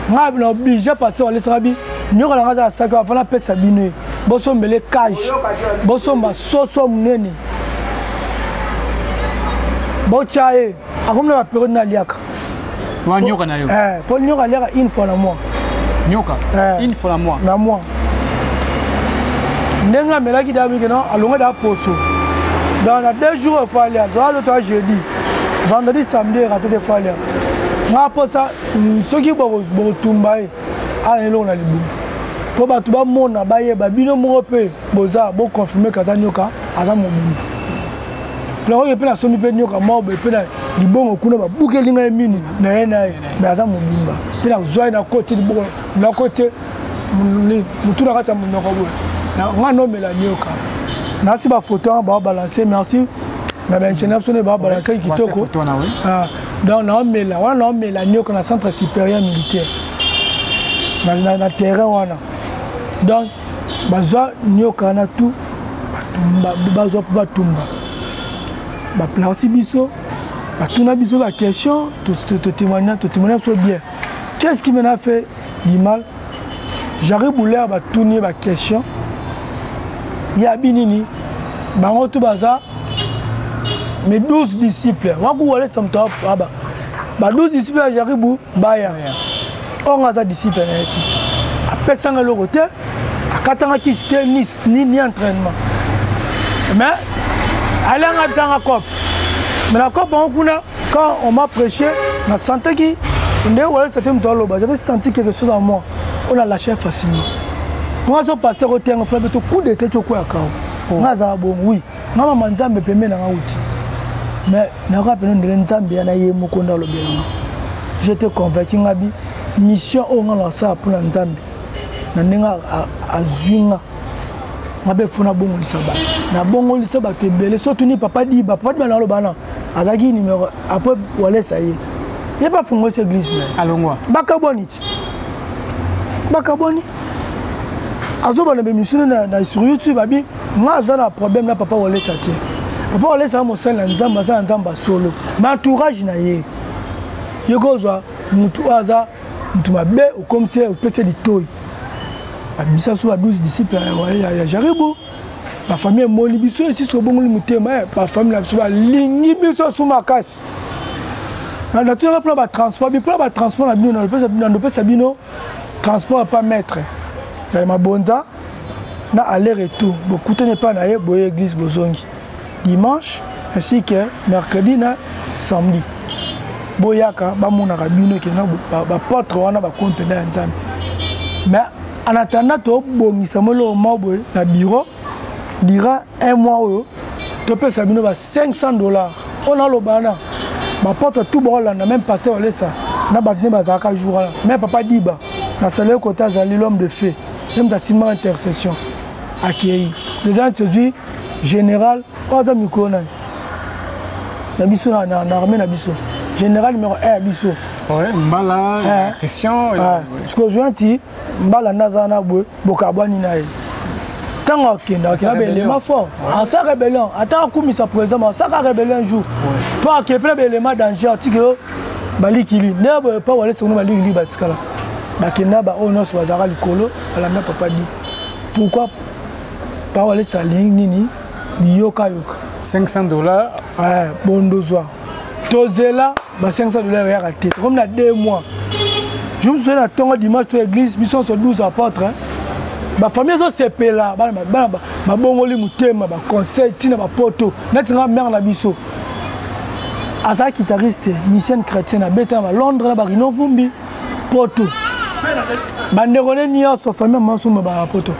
Nga na obligé passer wala sabi. Nyoka na ngaza saka fana pesa binu. Boso mbele cash. Boso mba soso munene. Bo chae, akomna ba période na liaka. Wa nyoka na yo. Pour nyoka liaka une fois la mois. Nyoka une fois la mois. Na mois. Nenga melaki dabi que non, alonga da poso. Dans la 2 jours il faut aller, dans le temps jeudi. Vendredi samedi raté de fois aller. Nga po ça ceux qui bo tumbaye a elo na libu. Po ba tuba mona baye ba bino mo pe boza bo confirmer kaza nyoka aza momini. Là on peut la somi pe nyoka mo be pe na libongo kuna ba buke linga mini na yena na aza momimba. Pe na zwa na côté libongo na côté mutuna kata munoko bo. Na no mela nyoka. Na si ba photo ba balancer merci. Na ba ingénieur sonné ba balancer kitoko. Donc na mela nyoka na centre supérieur militaire. Na terrain wana. Donc bazwa nyoka na tout bazwa pa tumba. Ba placer biso, ba tuna biso la question, te témoigner sur bien. Qu'est-ce qui m'a fait du mal? J'arrive à ba tourner ba question. Ya binini bango to baza mes 12 disciples. Waku wale samta ba 12 disciples j'arrive baya. On a des disciples na eti. Apesanga le côté, akatanga ki c'était ni entraînement. Mais allez en absent cop. Mais la cop quand on m'a prêché, on sentait que j'avais senti quelque chose en moi. On a lâché facilement. Moi je passais au terrain, on fait un coup de tête au quoi bon oui. Maman manzambe pemé na outi. Mais na rappelé de nzambe na yemo konda lo bien. J'étais convaincu ngabi mission on a ça pour nzambe. Na ninga azinga. Ngabe funa bongo lisaba. Na bongo lisaba te belé surtout ni papa di papa na lo bana. Azaki numéro après wala ça y est. Il n'y a pas fondé cette église. Allons moi. Bakabonit. Bakaboni. Azoba na mission na sur YouTube abi. Moi ça na problème na papa wala ça te. Papa wala ça mo sala nzamba za nzamba solo. Ma entourage na ye. Yego zo mutu aza mutu mabe comme c'est au PC du toy. Abisa so 12 disciples ya jaribu. Ma famille moni biso ici so bongo mutema ma famille la so lingi biso so makasi. Na nature plan ba transport na bino na pe sabino transport pas maître. Ya ma bonza na aller retour. Beaucoup n'est pas na ye boye église bozongi. Dimanche ainsi que mercredi na samedi. Boyaka ba mona rabino ke na ba porte wana ba compte na nzambe. Mais en attendant to bongisa molo mabo na bureau dira un mois tu peux sabino ba $500. On a le bana. Ma porte tout bon là, n'a même passé au ça. Na batne bazaka jour là. Mais papa diba. Na salaire côté azali l'homme de feu. Même ta ciment intercession. Accueilli. Les gens te disent général oza mikona. Na biso na armée na biso. Général numéro 1 biso. Ouais, mbala Christian. Ce que je dis mbala nazana boy bokabani na ye. Tant qu'il y a un élément fort, en sa rébellion, attends qu'on mise à présent, en sa rébellion un jour, pas qu'il y ait un élément danger, tu sais que Balikili, ne pas aller sur nous Balikili Batikala. Bakina ba ono so bazara likolo, ala na papa dit. Pourquoi pas aller sa ligne nini, yoka yoka. $500. Bon dozoa. Tozela, ba $500 ya raté. Comme na 2 mois. Je me souviens attendre dimanche à l'église, mission sur 12 apôtres. Ma famille zo sepe là ba bongoli mutema ba conseil tina ba poto netinga mère na biso asa guitariste mission chrétienne à beta à Londres ba rino vumbi poto bande rone ni so famille manso ba poto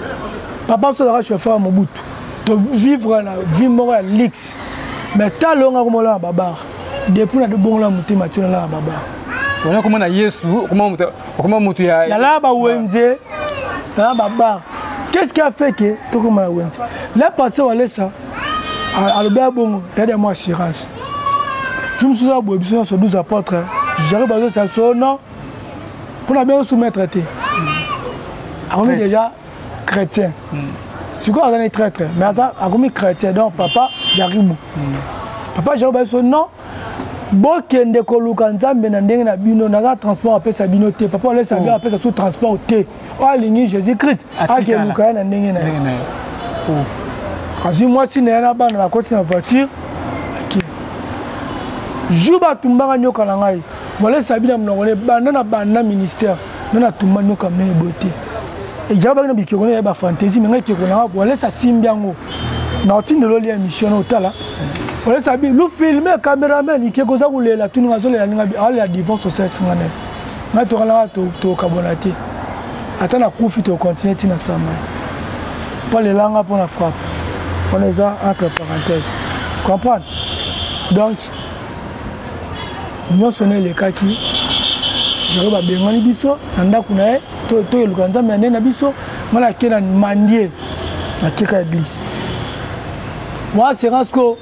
papa so la chauffeur Mobutu to vivre la vie morale lix mais talonga ko mola baba depuis na de bongola mutema tina la baba on comment na Yesu comment mutu ya la ba wenze. Qu'est-ce qui a fait que tout comme la went? Là passé on laisse ça à le bon il y a des mois assurance. Je me suis dit sur 12 apôtres. J'arrive à ça non pour la bien soumettre traité. On est déjà chrétien. C'est quoi on est traître? Mais ça a commis chrétien. Donc papa j'arrive. Papa j'arrive non. Bokende koluka nzambe na ndenge na bino na transport appelle ça binoté. Papa laisse ça appelle ça sous transport té. Oh ligné Jésus-Christ. Ake luka na ndenge na. Quand moi si na ba na côté na voiture. Juba tumbanga nyoka na ngai. Voilà ça bina mnongole banda na banda ministère. Na tumba nyoka mene beauté. Et j'avais une bikirone ya ba fantaisie mais ngai kekona voilà ça simbiango. Na tindelo li émission otala. Voilà ça bi lu filmer cameraman ikekoza kulela tuni ngazolela ninga ala divorce social singane. Na to kala to kabonate. Ata na kufi to continuer tina sama. Pas les langues pour la frappe. On les a entre parenthèses. Comprendre? Donc nous sommes les cas qui je vais bien biso nanda kuna to elukanza mende na biso mala kena mandie na keka église. Moi c'est rasco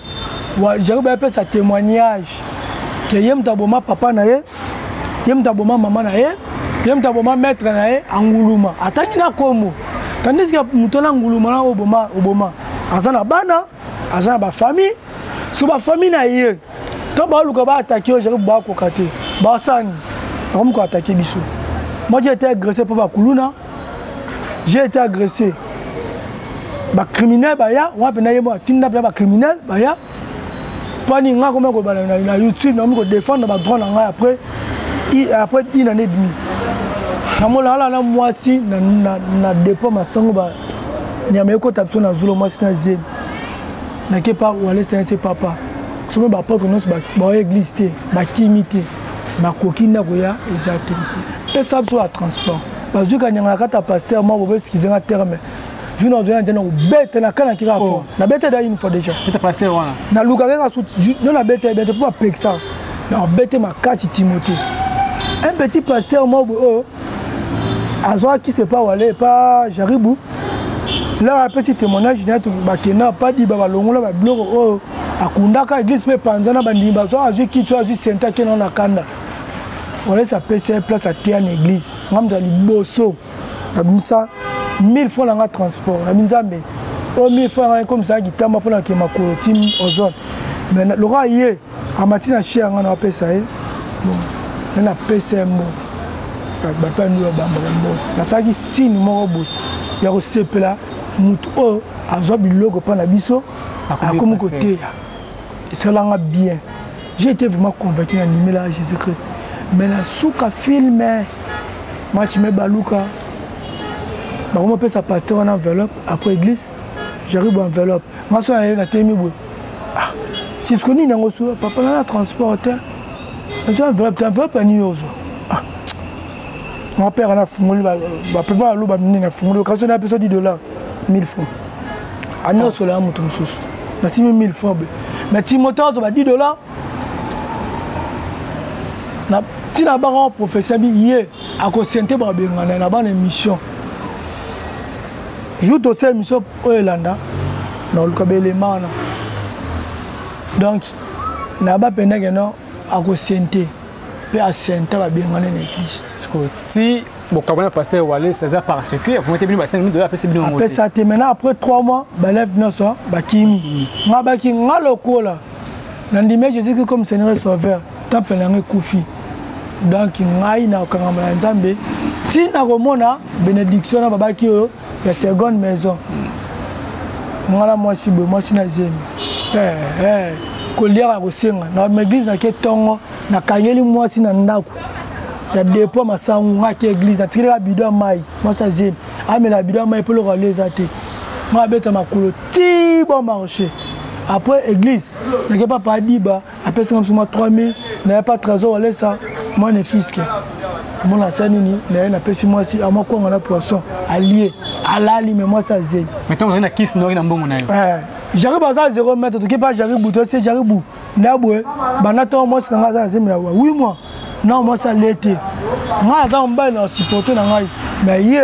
j'arrive à faire sa témoignage que yem taboma papa na ye yem taboma maman na ye yem taboma maître na ye anguluma atangi na komo tandis que mutona anguluma na oboma azana bana azana ba famille so ba famille na ye to ba luka ba attaquer j'arrive ba ko kate ba sani comme ko attaquer biso. Moi j'ai été agressé par ba kuluna, j'ai été agressé ba criminel ba ya wa pena yebo tinda ba criminel ba ya pani nga comme ko bala na YouTube na ko défendre ba droit nga après une année et demie kamola la na moi si na dépôt masango ba nyame ko tapso na zulo moi si na zeb na ke pas wale c'est papa somo ba porte non ba église té ba kimité ba kokina ko ya exactement et ça sur le transport parce que quand on a kata pasteur moi bo excuser na terme je n'en viens de bête na kana kira fo na bête da une fois déjà tu pasteur wana na luka ka sou non na bête pour pek ça na bête ma kasi Timothée un petit pasteur moi azoa qui sait pas aller pas Jaribou là un petit témoignage na to bakena pas di ba longola ba bloko akunda ka église pe panzana bandimba so azu ki tu azu senta ke na kanda on laisse à PC place à terre en église ngam za liboso abimsa 1000 francs dans le transport na minzambe o 1000 francs comme ça gitamba pour la ke makolo tim ozone mais le roi yé a matina cher ngana apé ça bon na PC mo ba pa ndu ba mbo na saki signe mo bo ya ko sepela mutu o azo biloko pa na biso a comme côté et ça l'a bien. J'ai été vraiment convaincu d'animer là Jésus-Christ. Mais la souka filme, moi tu mets balouka. Bah on peut ça passer en enveloppe après église. J'arrive en enveloppe. Moi ça est la témi boy. Si ce qu'on dit dans le papa là transporteur. Mais enveloppe enveloppe ni ozo. Mon père a fumé bah papa l'eau bah n'a fumé quand on a besoin de $10 1000 francs. Ah non cela mon ton sous. Na 6000 francs. Mais Timothée on va $10. Na tina ba professeur bi yé a ko senté ba bengana na ba na émission. Joue to cette émission au Elanda dans le kabele mana. Donc na ba penenge non a ko senté pe a senté ba bengana na église. Parce que si bon quand on a passé Wale César parce que vous mettez bien ba 5 minutes de la PC bien monter. Après ça maintenant après 3 mois ba lève non ça ba kimi. Nga ba ki ngalo kola. Nandime Jésus comme Seigneur sauveur. Tant penenge kufi. Donc ngai na kangama nzambe ti na komona bénédiction na babaki yo ya seconde maison ngala moi si na zemi ko liara ko senga na église na ke tongo na kangeli moi si na ndako ya dépôt masangu ngaki église na tikira bidon mai moi sa zemi amela bidon mai pour le relayer te moi beta makolo ti bon marché après église na ke papa diba après ça comme 3000 n'a pas trésor aller ça moi ne fisque mon ancien ni na pesi moi si à moi ko ngana poisson allié alali mais moi ça zé maintenant on a kiss no na mbongo na yo j'arrive à 0 mètre tu pas j'arrive bouto c'est j'arrive bou na boue banato moi c'est nga zé mais oui moi non moi ça l'été nga za mba na supporter na ngai mais yé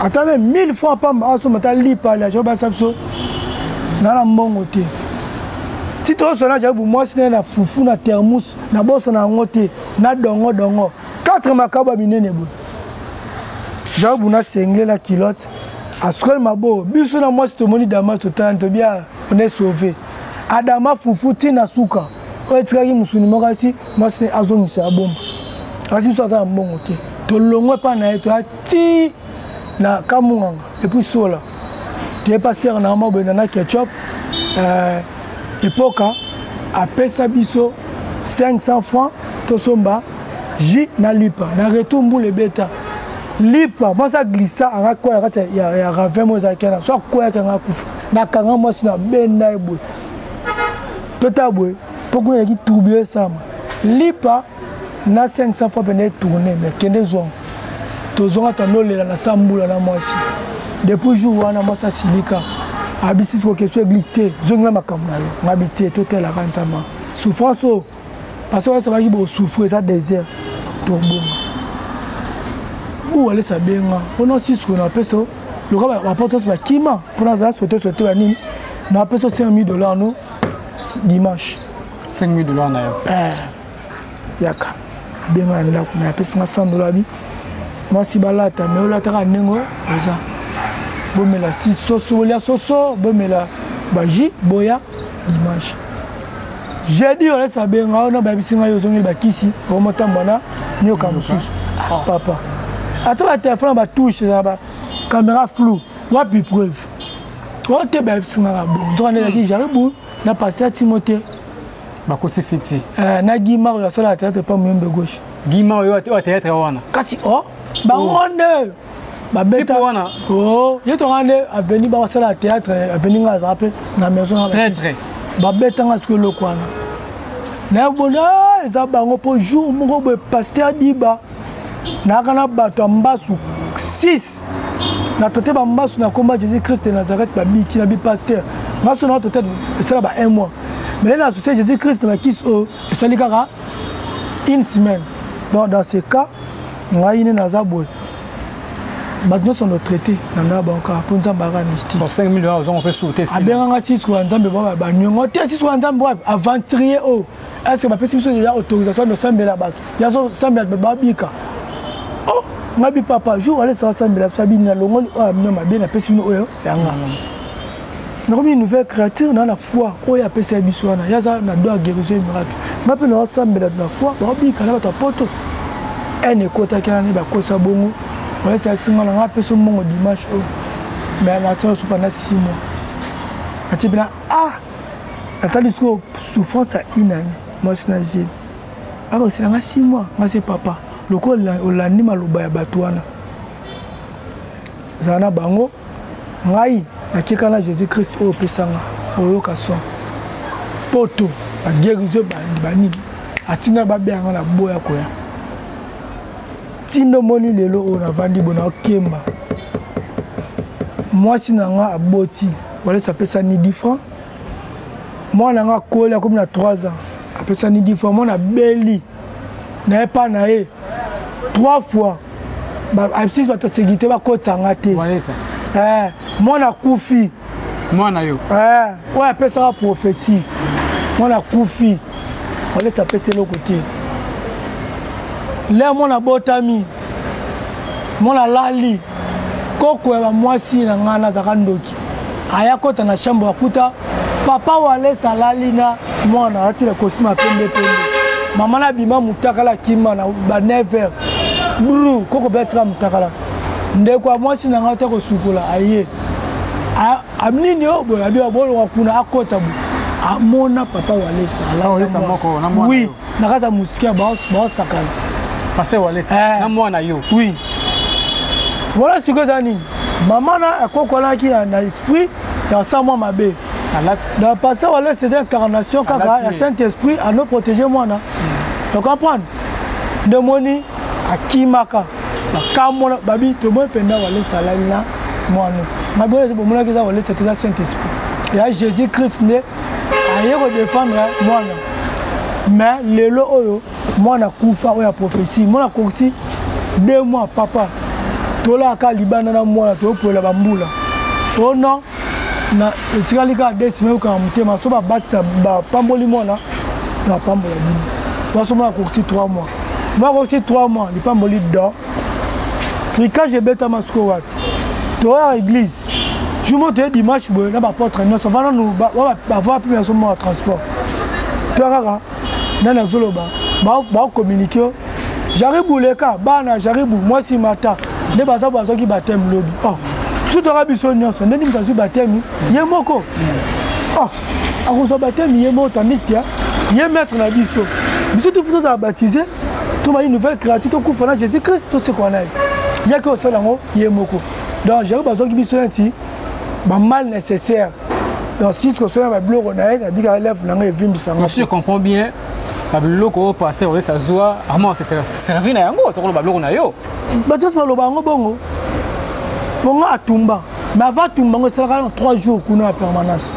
attends 1000 fois pas aso mata li pa la jo ba sabso na la mbongo te si tu as un moi si na fufu na thermos na boso na ngote na dongo 4 makaba binene bo jabu na sengle la culotte Asukoli mabo, biso na moi c'est moni dama total to bien on est sauvé. Adama fufu tina suka. O etikaki musuni mokasi, moi c'est azongisa bomba. Kasi biso za mbongo te. To longwe pa na eto ati na kamunganga et puis sola. Tu es passé na mabo na ketchup époque a pesa biso 500 francs to somba J na lipa na retour mbule beta. Lipa, moi ça glissa en quoi il y a ravin moi ça kana soit quoi kana kufa na kanga moi sina benda ebwe tota bwe pourquoi il y a qui tourbillon ça lipa na 500 fois peine tourner mais kende zon to zon atano lela na sambula na moi si depuis jour wana moi ça silika abisi ko question glissé zonga makamna ngabité total la kansama souffrance parce que ça va qui bo souffrir ça désert to bon ou aller sabenga on aussi ce qu'on appelle ça le gars va apporter ça kima pour nous sauter la nini on appelle ça $5,000 nous dimanche $5,000 na yo yaka benga nda ko na pesa $100 bi moi si balata mais on la nengo ça bomela si soso lia soso bomela baji boya dimanche jeudi on laisse sabenga on ba bisinga yo zongi ba kisi au motambana nyoka mususu papa attends la téléphone va touche la caméra floue wa plus preuve on te ba bisinga bon on a dit j'arrive na passé à Timothée ba côté fiti na Guimar ya sola théâtre pas moyen de gauche Guimar yo théâtre wana kasi oh ba onde ba beta wana oh yo to rande avenue ba sola théâtre avenue nga zape na maison très ba beta nga ce que le kwana na bona za bango po jour mo bo pasteur diba na kana bato mbasu 6 na tote ba mbasu na combat Jésus Christ de Nazareth ba biki na bi pasteur mbasu na tote c'est là ba 1 mois mais là associé Jésus Christ na kiss o et ça likara une semaine donc dans ce cas ngai ni nazabo maintenant sont traité na ndaba encore pour nzamba ka mystique pour $5,000 on peut sauter si abenganga 6 kwa nzambe ba nyongo te 6 kwa nzambe aventurier o est-ce que ba pesi biso déjà autorisation de sambela bato ya so sambela ba bika oh ngabi papa jour aller ça sambela sabi na longo amino mabe na pesi bino oyo yanga na comme une nouvelle créature na foi oyo apesa biso na yaza na doit guérison miracle ngapi na sambela na foi ba bika na bato poto ene kota kana ni ba kosa bongo ouais ça singa na pesa mongo dimanche o mais na tso pendant 6 mois atibina atalisko souffrance à une année moi c'est nazib alors c'est na 6 mois moi c'est papa le ko olandi maloba ya batwana zana bango ngai nakikana Jésus Christ o pesanga oyo kaso poto ba guérison bani atina ba beanga na boya koya tindo moni lelo o na vandi bona kemba moi sinanga aboti wala ça pesa ni 10 francs moi nanga kola comme na 3 ans apesa ni 10 francs moi na beli na pas na 3 fois ba absis ba to sécurité ba kotanga te voilà ça moi na kufi moi na yo ouais apesa la prophétie moi na kufi wala ça pesa le côté là moi na botami moi na lali koko ya mwasi na ngana za kandoki aya kota na chambre akuta papa wale salali na mwana atira kosima pembe mama na bima mutakala kima na ba 9h bru koko betra mutakala ndeko mwasi na ngata ko sukola aye amnini obo abi abolo kuna akota bu amona papa wale salali sa moko na mwana oui nakata musikia ba sakala passé wale na mwana yo oui voilà ce que ça dit maman na akokola ki na esprit ya ça moi mabe dans passé wala c'est une incarnation car le Saint-Esprit a nous protéger moi na tu comprends de moni akimaka bakamona babi to mo penda wala salali na moi na mabe bo mona ki za wala c'est le Saint-Esprit ya Jésus Christ ne aye ko défendre moi na mais lelo oyo moi na kufa oya prophétie moi na koksi 2 mois papa tola ka libana na moi to pola bambula to non na etikali ka desime ka mutema so ba batita ba pamboli moi na pambola bini parce moi na koksi 3 mois moi koksi 3 mois li pamboli do trika je beta masko wat à l'église. Je monte dimanche, je vais porter nous savons nous avoir plus de transport. Tu as dans la zone là, communiquer. J'arrive au cas, j'arrive moi si matin, les bazar qui baptême lobby. Oh, tout aura besoin de nous, on est dans baptême, il y a moko. Oh, à cause baptême, il y a moko tandis qu'il y a maître la biso. Biso tout faut baptiser, tout ma une nouvelle créature, tout coup fana Jésus-Christ, tout ce qu'on a. Il y a que ça là, il y a moko. Donc j'arrive bazar qui besoin ici, mal nécessaire. Donc si ce que ça va bloquer, on a dit qu'elle lève l'angle vim ça. Je comprends bien. Babyloko passé au ça zoa vraiment c'est servi na yango to ko babyloko na yo ba tous ba lo bango bongo ponga atumba mais va tumba ngo sera 3 jours kuna en permanence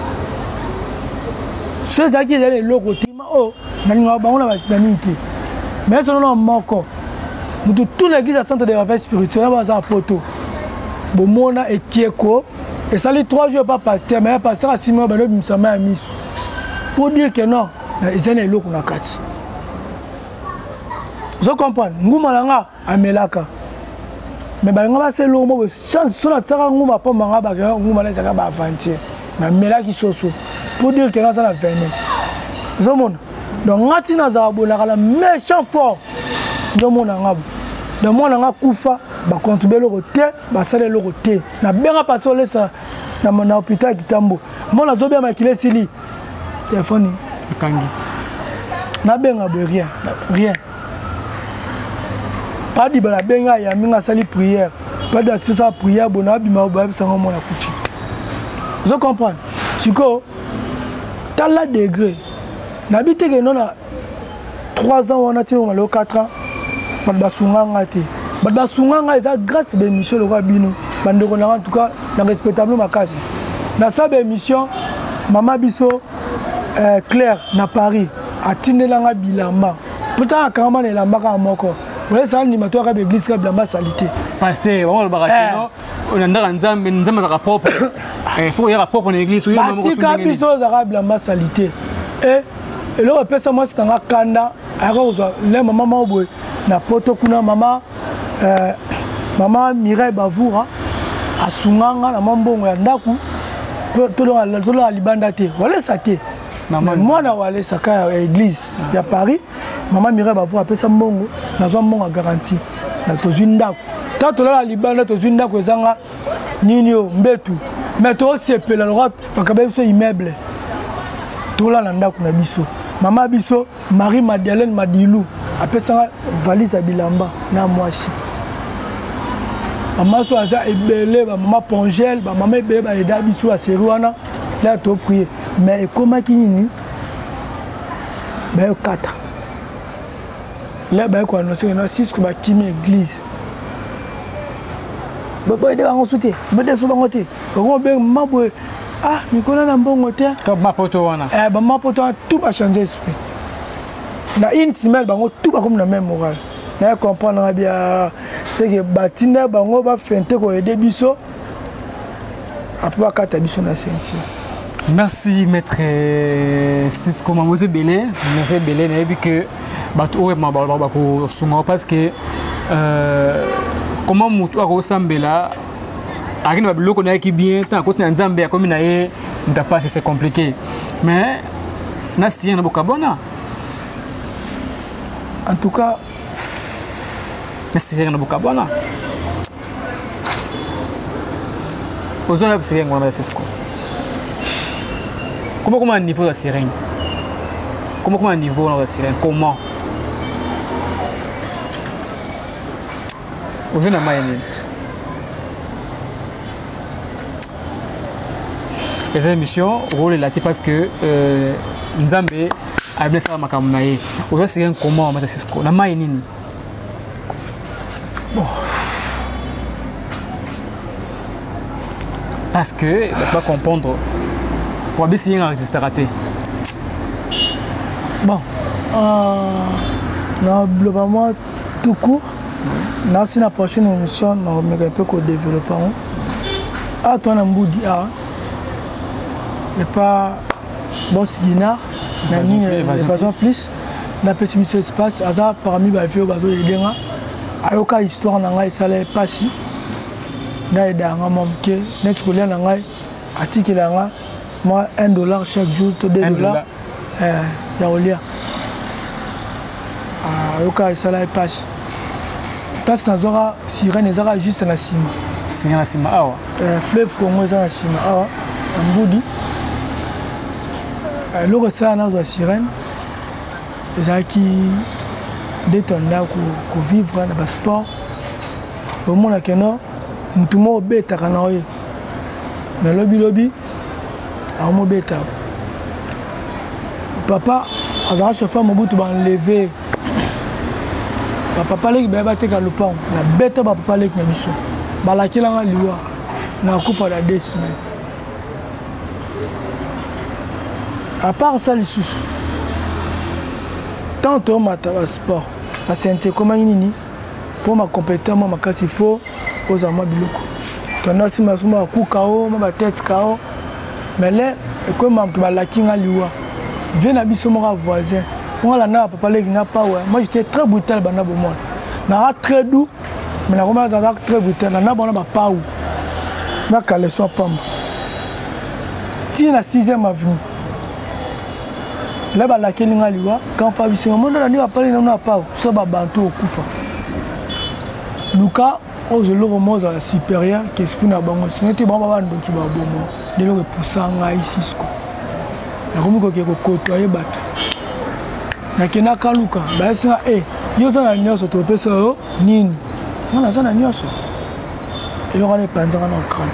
ceux qui les loko tima oh na linga bango na ba tinanité mais ça non moko nous tout l'église à centre de la vie spirituelle ba za poto bomona ekieko et ça les 3 jours pas pasteur mais pasteur a Simon ba lo bimsama ya misu pour dire que non ils ont l'eau qu'on a kati. Je comprends. Ngouma langa amelaka. Mais balanga ba c'est l'eau mo chance sur la tsaka ngouma pa manga ba ngouma la tsaka ba avancer. Na melaki soso. Pour dire que là ça la veine. Zomon. Donc ngati na za bona kala méchant fort. Ndomona ngabo. Donc moi nga kufa ba contribuer le côté, ba sale le côté. Na benga passer le ça na hôpital Kitambo. Moi na zobia makile sili. Téléphone. Kangi. Na benga rien, rien. Pas di bala benga ya minga sali prière. Pas de ça prière bona bima ba sanga mona kufi. Je comprends. Siko t'as la degré. Na bité que non na 3 ans on a été au 4 ans. Pas de sunga ngate. Pas de sunga ngate grâce be Michel le Rabino. Bandeko na en tout cas na respectable makasi. Na sa be mission Mama Biso Claire na Paris a tinelanga bilamba pourtant quand même la mbaka moko ouais ça animateur à l'église ka bilamba salité pasteur on le baratino on a ndaka nzambe za propre il faut y a propre en église ou mamo ko sunga biso za bilamba salité et le pesa moi c'est un kanda arozo le maman boy na poto kuna mama Mireille Bavoura a sunganga na mambongo ya ndaku to la libanda te wala ça te moi na wale saka église ya Paris maman Mireille Bavoura appelle ça mbongo na zo mbongo garantie na to jindako tato la libanda to jindako ezanga ninio mbetu mais to sepela l'Europe bakabe so immeuble to la ndako na biso maman biso Marie Madeleine Madilou appelle ça valise à bilamba na mwasi maman so aza ebele ba maman Pongel ba maman ebele ba eda biso a seruana là to prier mais comment kinini ba kata là ba ko annoncer na 6 ko ba kimi église ba ba de bango souté ba de so bango te ko be mabo ah mi kona na mbongo te ka ma poto wana ba ma poto tout va changer esprit na une semaine bango tout ba comme na même moral na comprendre bien c'est que batina bango ba fente ko aider biso après kata biso na sensi. Merci maître Cisco Mamose Belé, merci Belé na vu que bato o ma ba ko sunga parce que comment mutu ako sambela akini ba biloko na ki bien tant ko na nzambe comme na ye nda pas c'est compliqué mais na sien na bokabona en tout cas na sien na bokabona ozoya sien ngona Cisco. Comment un niveau de sirène? Comment un niveau de sirène? Comment? Vous venez à Maïni. Les émissions, rôle est là parce que Nzambe a bien ça makamunaye. Aujourd'hui sirène comment Maître Cisco? La Maïni. Bon. Parce que il ne faut pas comprendre. Pour bien signer un registre raté. Bon, globalement tout court, dans la prochaine émission, nous allons peu développer. À toi, Namboudi, et pas Boss Guinard, l'évasion plus, la pessimiste espace, parmi les vieux bateaux et les gens, à l'occasion histoire, on a ça pas si. d'aidanga mon que net couleur na ngai article nga moi $1 chaque jour to $2 ya olia yoka sala passe place na zora sirène ezaka juste na sima sirène na sima awa fleuve Congo ezaka na sima awa mbudi loko ça na zo sirène ezaki détonda ko vivre na ba sport au monde keno mutu mo beta kana oyo mais lobi a mo beta papa azara chauffeur mobutu ba enlever papa leki ba te ka lupang na beta ba papa leki na biso balakela nga liwa na kufa da 2 semaines à part ça les sous tant au mata sport parce que comment nini pour ma compétence moi ma il faut aux amours biloko tona si ma suma ku kao ma tête kao mais là comme ma ba lakinga liwa vient na biso mon voisin pour la na papa leki na pas ouais moi j'étais très brutal bana bo moi na très doux mais na comment dans très brutal na bona ba pas où na kale so pamba ti na 6e avenue là la kelinga liwa quand Fabi c'est mon na ni ba parler na pas so ba bantu okufa Luka aux loros à supérieur qui est na bango c'était bon ba ndo ki ba bomo de lo repoussanga ici ko na komi ko ke ko kotoyer bato na kena kaluka ba sina yo za na nyoso to pesa yo nini na za na nyoso et le rane panzanga na kran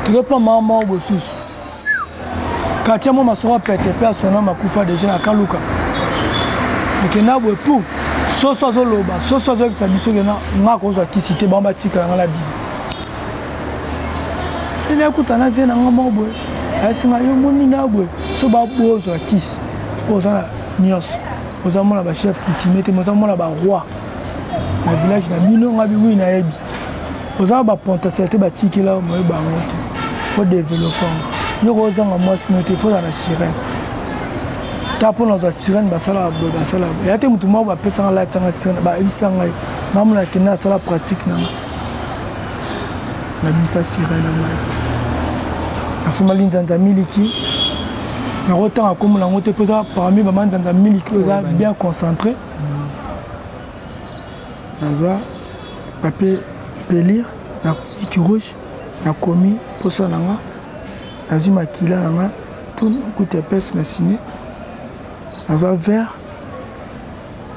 tu peux pas maman au bosus quand moi ma sera pété personne ma kufa déjà na kaluka et kena bo pour soso loba soso zo bisa biso kena ngako zo kisite bamba tika na la bi ina kutana vena ngamo boy asima yo moni na boy so ba bozo kisi ozana nios ozamona ba chef kitimete ozamona ba roi na village na bino ngabi wi na yebi ozama ba potentialité ba tikela mo ba ngote faut développer yo ozanga moi sinote faut na sirène tapo na za sirène basala basala ya te mutu mo ba pesa la tsanga sirène ba ibisanga mamuna kina sala pratique na bimsa sirène na asuma linzanza miliki na rotanga comme la ngote pesa parmi ba manzanza miliki oza bien concentré na za papier pelir na iki rouge na komi posa nanga azuma kila nanga tout coûte pèse na signé na vert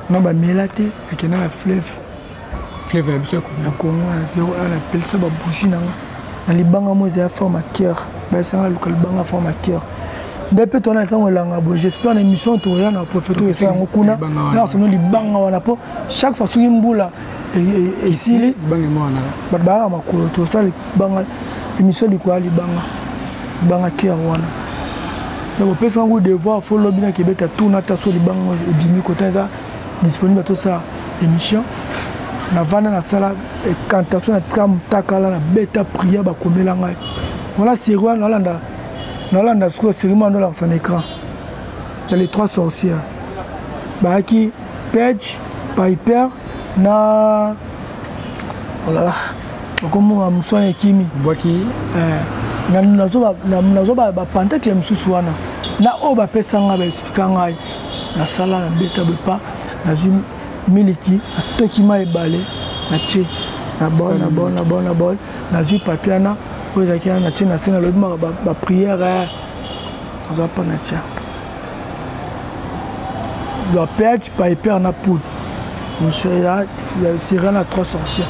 na ba melate akena la fleuve ya biso na Congo na zéro na appelle ça ba bougie nanga na libanga mo za forme cœur ba sanga local banga forme cœur depuis ton temps langa bo j'espère une émission to ya na profiter ça ngokuna na sono libanga wana po chaque fois soki mbula et ici libanga mo wana ba makolo to ça libanga émission likwa libanga cœur wana donc on peut s'en devoir faut lobby qui beta tout na ta so libanga et bimi côté ça disponible tout ça émission na vana na sala cantation na tkam takala na beta prière ba komela ngai voilà c'est roi na landa sur cérémonie dans son écran il y a les 3 sorcières ba qui Page Piper na oh là là comme on soigne kimi boki nazo ba pentacle msusu wana na o ba pesa nga ba expliquer ngai na sala na beta bepa na zum miliki atoki mai balé na che na bon na zu papiana o zakia na che na sena lobi ba prière azo pa na cha do Page Piper na poudre monsieur ya sirène à 3 sorcières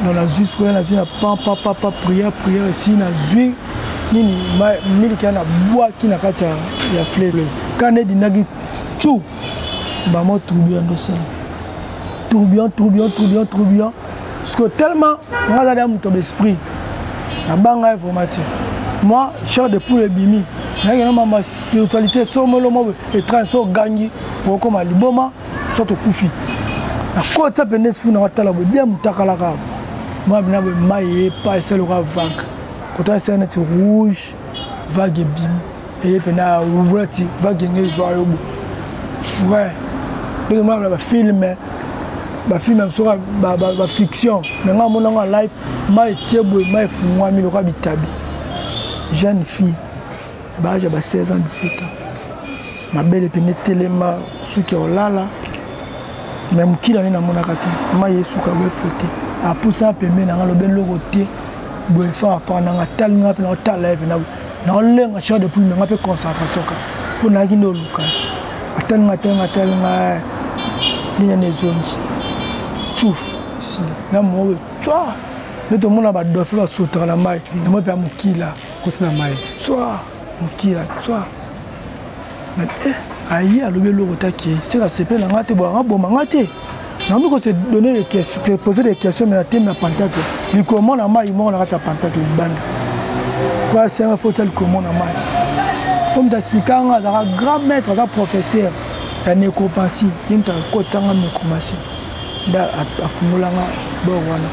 dans la jusqu'à la zone papa prière ici na zui nini miliki na bois qui na kati ya fleuve quand est dinagi chou ba mo tourbillon de ça tourbillon parce que tellement moi j'ai mon esprit na banga informatique moi cher de pour le bimi na ma spiritualité so mo et transo gangi pour comme liboma so to kufi na kota penesfu na watala bien mutakala ka moi bien maille pas c'est le vague quand c'est net rouge vague bim et pena roulati vague ngi joyo ouais donc moi la film ba film même sur ba fiction mais nga mona nga live mai tiebo mai fungwa mi loka bitabi jeune fille ba j'ai 16 ans 17 ans ma belle pene telema suki olala même kila ni na mona kati ma yesu ka we foté a poussa pembe na ngalo belo côté bo fa na tal nga pe na tal live na lenga cha de plus nga pe concentration ka pour na ki no luka atal nga fini les zones chouf si na mo twa ne to mona ba do fa sauter la mai na mo pe amukila ko sina mai twa mukila twa mais aïe à l'obélo c'est la CP la ngate bo ngabo ngate na mi ko se donner des questions te poser des questions mais la thème na pantate ni comment na mai mo na kata pantate bande quoi c'est un fauteuil comment na mai comme t'expliquer nga za grand maître za professeur ya nécopancie yinta ko tsanga nécopancie da afungulanga bo wana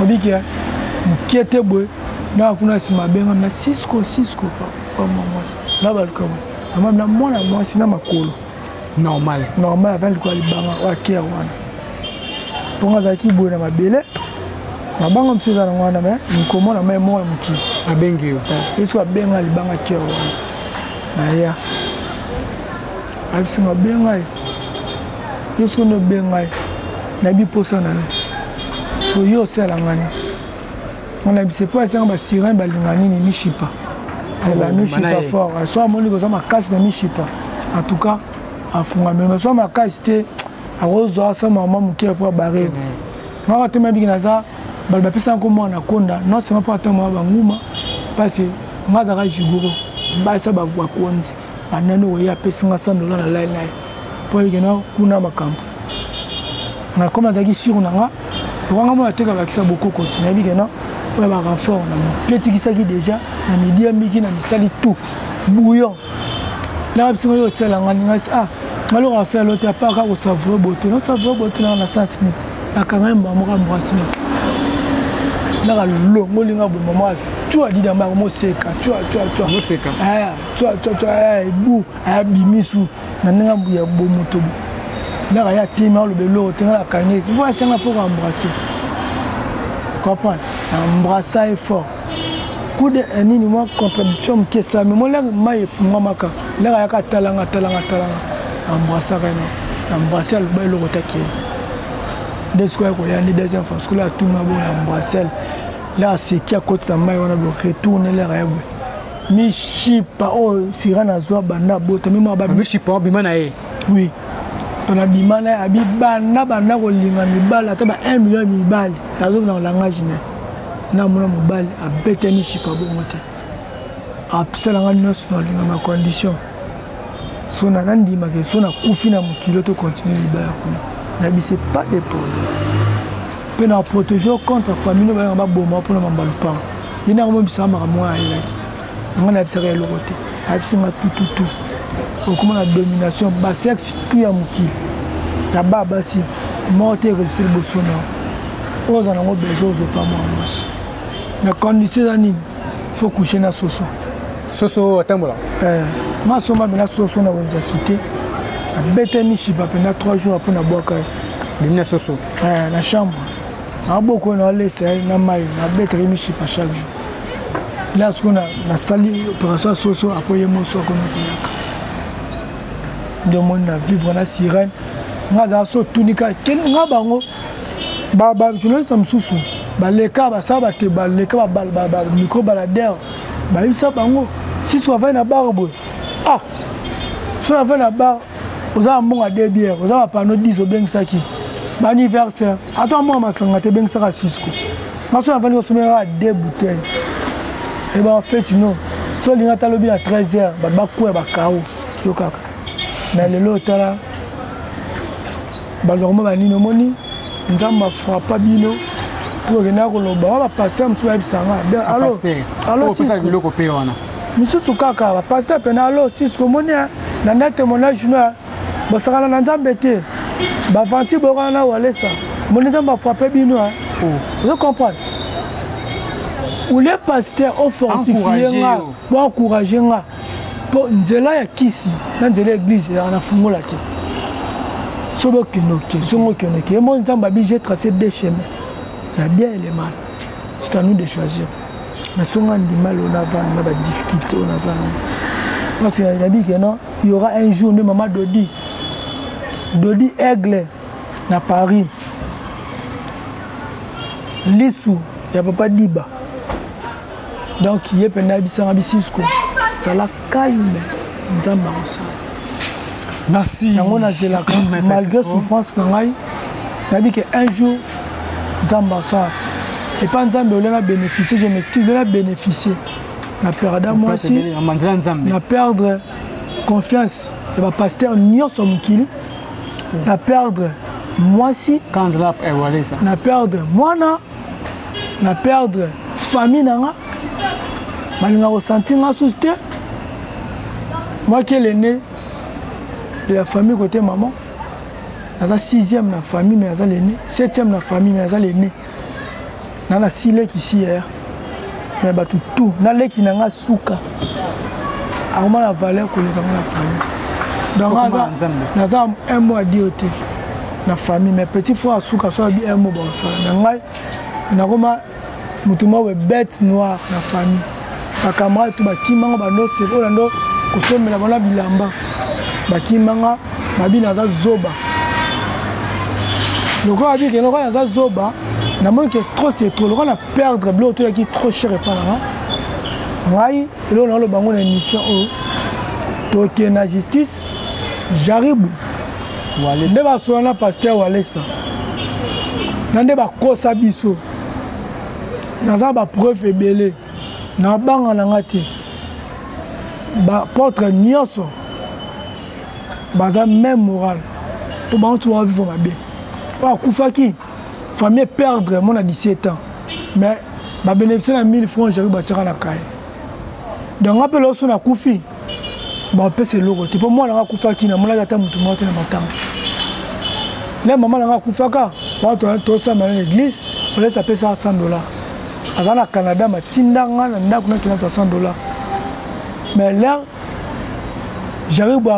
obiki ya mkiete boy na kuna sima benga na Cisco pa maman là bas comme na mwana mwasi na makolo normal avec quoi libanga wa kier wana ponga za kibo na mabele na bango mseza na wana me nkomona me mo mki abengi yo yesu abenga libanga kier wana na ya abisi ngabenga yesu no benga na biposa na so yo sela ngani on a bise pas ça ba sirin ba lingani ni chipa la mishipa fort soit mon niveau ça ma casse na mishipa en tout cas a funga mais soit ma casse te a rozo ça maman muki pour barrer moi te mbi na za ba ba pesa ko mona konda non c'est pas tant moi ba nguma parce que nga za ka jiguro ba sa ba kwa konzi anano ya pesa nga $100 na line na pour que na kuna makampo na comme na ki sur na nga wanga mo ateka ba kisa beaucoup continuer bi que na pour ba renfort na petit qui ça qui déjà na midi amiki na misali tout bouillon là biso yo sala ngani ngasi malo ka sala te pa ka ko savourer beauté non savourer beauté na sens ni la kanga mba mo ka mwasi na ka longo linga bo mama tu a dit dans ma mo seka tu mo seka tu bu bimisu na nga bu ya bo moto na ka ya tema lo belo te na kanga ki bo senga faut embrasser comprendre embrasser fort coup de nini moi contradiction que ça mais moi là mai fuma maka là ya ka talanga embrasser kana embrasser le belo kotaki des quoi ko ya ni deuxième fois parce que là tout ma bon embrasser là c'est qui à côté de mai on a retourner là ya mi chipa oh sirana zo banda bota mi ba mi chipa bimana e oui on a bimana abi bana ko linga mi bala ta ba 1 million mi bali azo na langage na mona mobali abete mi chipa bongo te absolanga national na ma condition sona nandima ke sona kufina mukilo to continuer libaya kuna na bi c'est pas des problèmes pe na protéger contre famille ba ba boma pour na mambalu pa ina mo bisama moi ayaki ngana bisaka lokote abisinga tout au comment la domination ba sexe tout ya mukilo na baba si morte résister bosona oza na ngo besoin zo pas moi na condition nini faut coucher na soso atambola ma soma bina soso na wenza cité abete mi chipa pendant 3 jours après na boaka bina soso na chambre na boko na laisse na mai na bete mi chipa chaque jour là ce qu'on a na sali opération soso après mo so ko na de mon na vivre na sirène ngaza so tunika ken ngabango ba journaliste msusu baleka basaba te baleka ba micro baladeur ba isa bango si so va na barbe so va na bar oza mbonga de bière oza pa no 10 obengsaki ba anniversaire attends moi masanga te bengsaka Cisco maso na vani osomera 2 bouteilles et ba fait non so linga talobi à 13h ba kwa ba kao yo kaka na lelo tala ba normal ba nino moni nzamba frappa bino pour que na ko loba ba passer mso ba bisanga allo ça biloko pe wana misusu kaka ba passer pena allo Cisco moni na na témoignage na ba sakala na nzambe te ba vanti bora na walesa moni nzamba frappa bino vous comprenez ou les pasteurs ont fortifié nga pour encourager nga pour nzela ya kisi na nzela église ya na fungola te Sobo Kenoke, Songo Kenoke. Et moi, j'ai tracé deux chemins. Il y a bien et le mal. C'est à nous de choisir. Mais Songo a du mal, on a des difficultés. Parce qu'il a dit qu'il y aura un jour de maman Dodi. Dodi Aigle, à Paris. Lissou, il n'y a pas Diba. Donc, il y a un Cisco. Ça la calme. Merci. Malgré souffrance, il a dit qu'un jour, Zambassa. Et pas Nzambe, on a bénéficié, je m'excuse, on a bénéficié. On a perdu moi aussi. On a perdu confiance. Et le pasteur Nyon Somukili. On a perdu moi aussi. Quand on a perdu moi. On a perdu famille. On a ressenti ma soucié. Moi qui est l'aîné de la famille côté maman. Je suis 6e dans la famille, mais je suis l'aîné. 7e dans la famille, mais je suis l'aîné. Dans la sile qui ici hier. Mais tout. Dans les qui n'ont souka. Comment la valeur que les gens ont la famille. Donc, un mot à dire dans la famille. Mes petits frères souka sont un mot dans ça. Donc, nous bête noire dans la famille. Les camarades, qui mangent, c'est kusomela bana bilamba bakimanga babi naza zoba loko abi ke loko naza zoba na moi que trop c'est trop loko na perdre blo to qui trop cher et pas là ngai elo na lo bango na mission o to ke na justice jaribu nde ba sona pasteur Walesa nande ba kosa biso naza ba preuve ebele na banga na ngati porte nyonso baza même moral pour bantu tu vas vivre bien pas kufaki famille perdre mon à 17 ans mais ba bénéficier na 1000 francs j'arrive ba tira na kai donc appel aussi na kufi ba pese logo te pour moi na kufaki na mona ta mutu moto na matanga les maman na kufaka ba to ça dans l'église on laisse appeler ça $100 azana Canada matindanga na ndako na kina $100. Mais là, j'arrive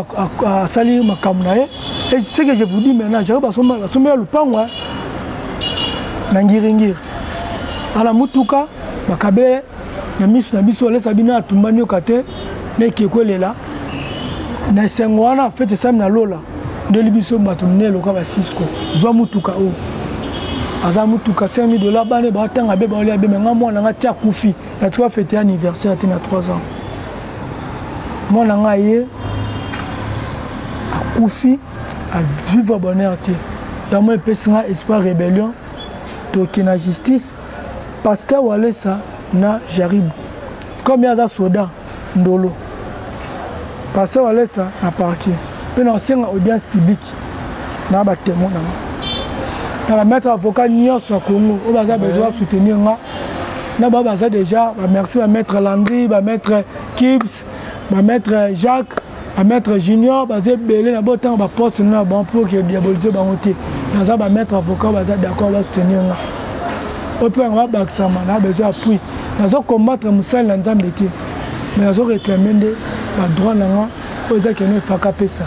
à salir ma caméra. Et ce que je vous dis maintenant, j'arrive à sommer le pan. Nangiringir. À la Mutuka, ma cabé, na miss na biso les sabina tumbani okate, ne kiekwele là. Na sengwana fait ça na lola. De libiso batumne loka ba Cisco. Zwa Mutuka o. Aza Mutuka $5,000 bane ba tanga be ba oli abe nga mwana nga tia kufi. Na tuka fêter anniversaire à 3 ans. Moi, je suis à vivre bonheur. Je suis à espoir rébellion. Donc, la justice. Pasteur Walesa, j'arrive. Comme il y a des soldats, Ndolo. Pasteur Walesa, à partir. Puis, on a une audience publique. On a des témoins. On a maître avocat Nios au Congo. On a besoin de soutenir. On a déjà, merci à maître Landry, à maître Kibbs. Ma maître Jacques, ma maître Junior, basé belé na botan ba poste na bon pour que diaboliser ba monter. Na ba maître avocat basé d'accord va soutenir na. Au point on va baksama na besoin appui. Na zo combattre musal na nzambe te. Mais na zo réclamer de ba droit na nga oza que ne faka pesa.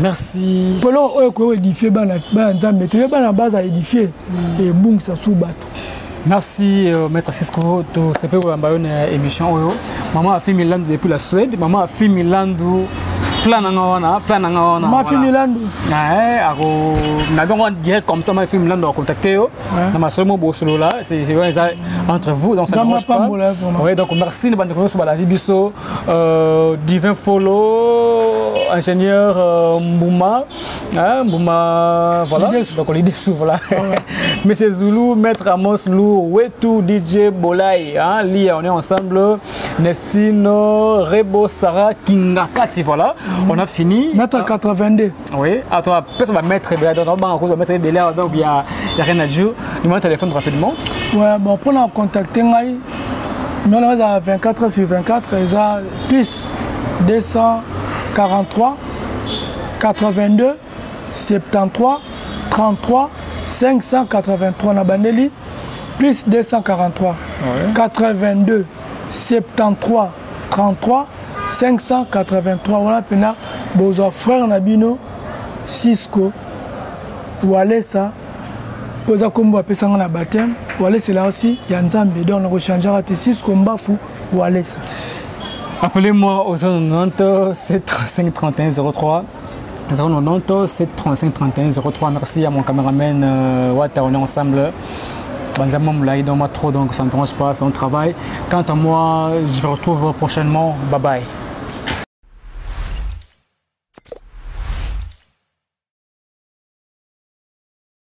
Merci. Pour l'on ko édifier ba nzambe te ba na base à édifier et boum ça sous bateau. Merci Maître Cisco, c'est pour une émission. Maman a fait Milan depuis la Suède, maman a fait Milan plan ma fait Milan. Direct comme ça, ma fait Milan doit contacter. Ma seulement bossolo là, c'est entre vous donc ça ne marche pas. Oui, donc merci de nous sur la Bisso, Divin Follow, ingénieur Mbouma, Mbouma, voilà. Donc on l'idée sous voilà. Monsieur Zulu, Maître Amos Lou, Wetu, DJ Bolai, Lia, on est ensemble. Nestino, Rebo, Sarah, Kingakati, voilà. On a fini. Maître 82. Oui, à toi, personne va mettre Bélé, donc il n'y a rien à dire. Numéro de téléphone rapidement. Ouais, bon, pour nous contacter, nous on a 24 sur 24, ils ont plus 243 82 73 33 583 na bandeli plus 243 82 73 33 583 voilà pena bozo frère Nabino Cisco Walesa, posa kombo apesanga na baptême, Walesa là aussi, il y a Nzambe, donc on change à 6 combat fou, Walesa. Appelez-moi au 090 735 31 03. 090 735 31 03. Merci à mon caméraman Wata, on est ensemble. Banzama Moulaï, dans moi trop, donc ça ne dérange pas, c'est un travail. Quant à moi, je vous retrouve prochainement. Bye bye.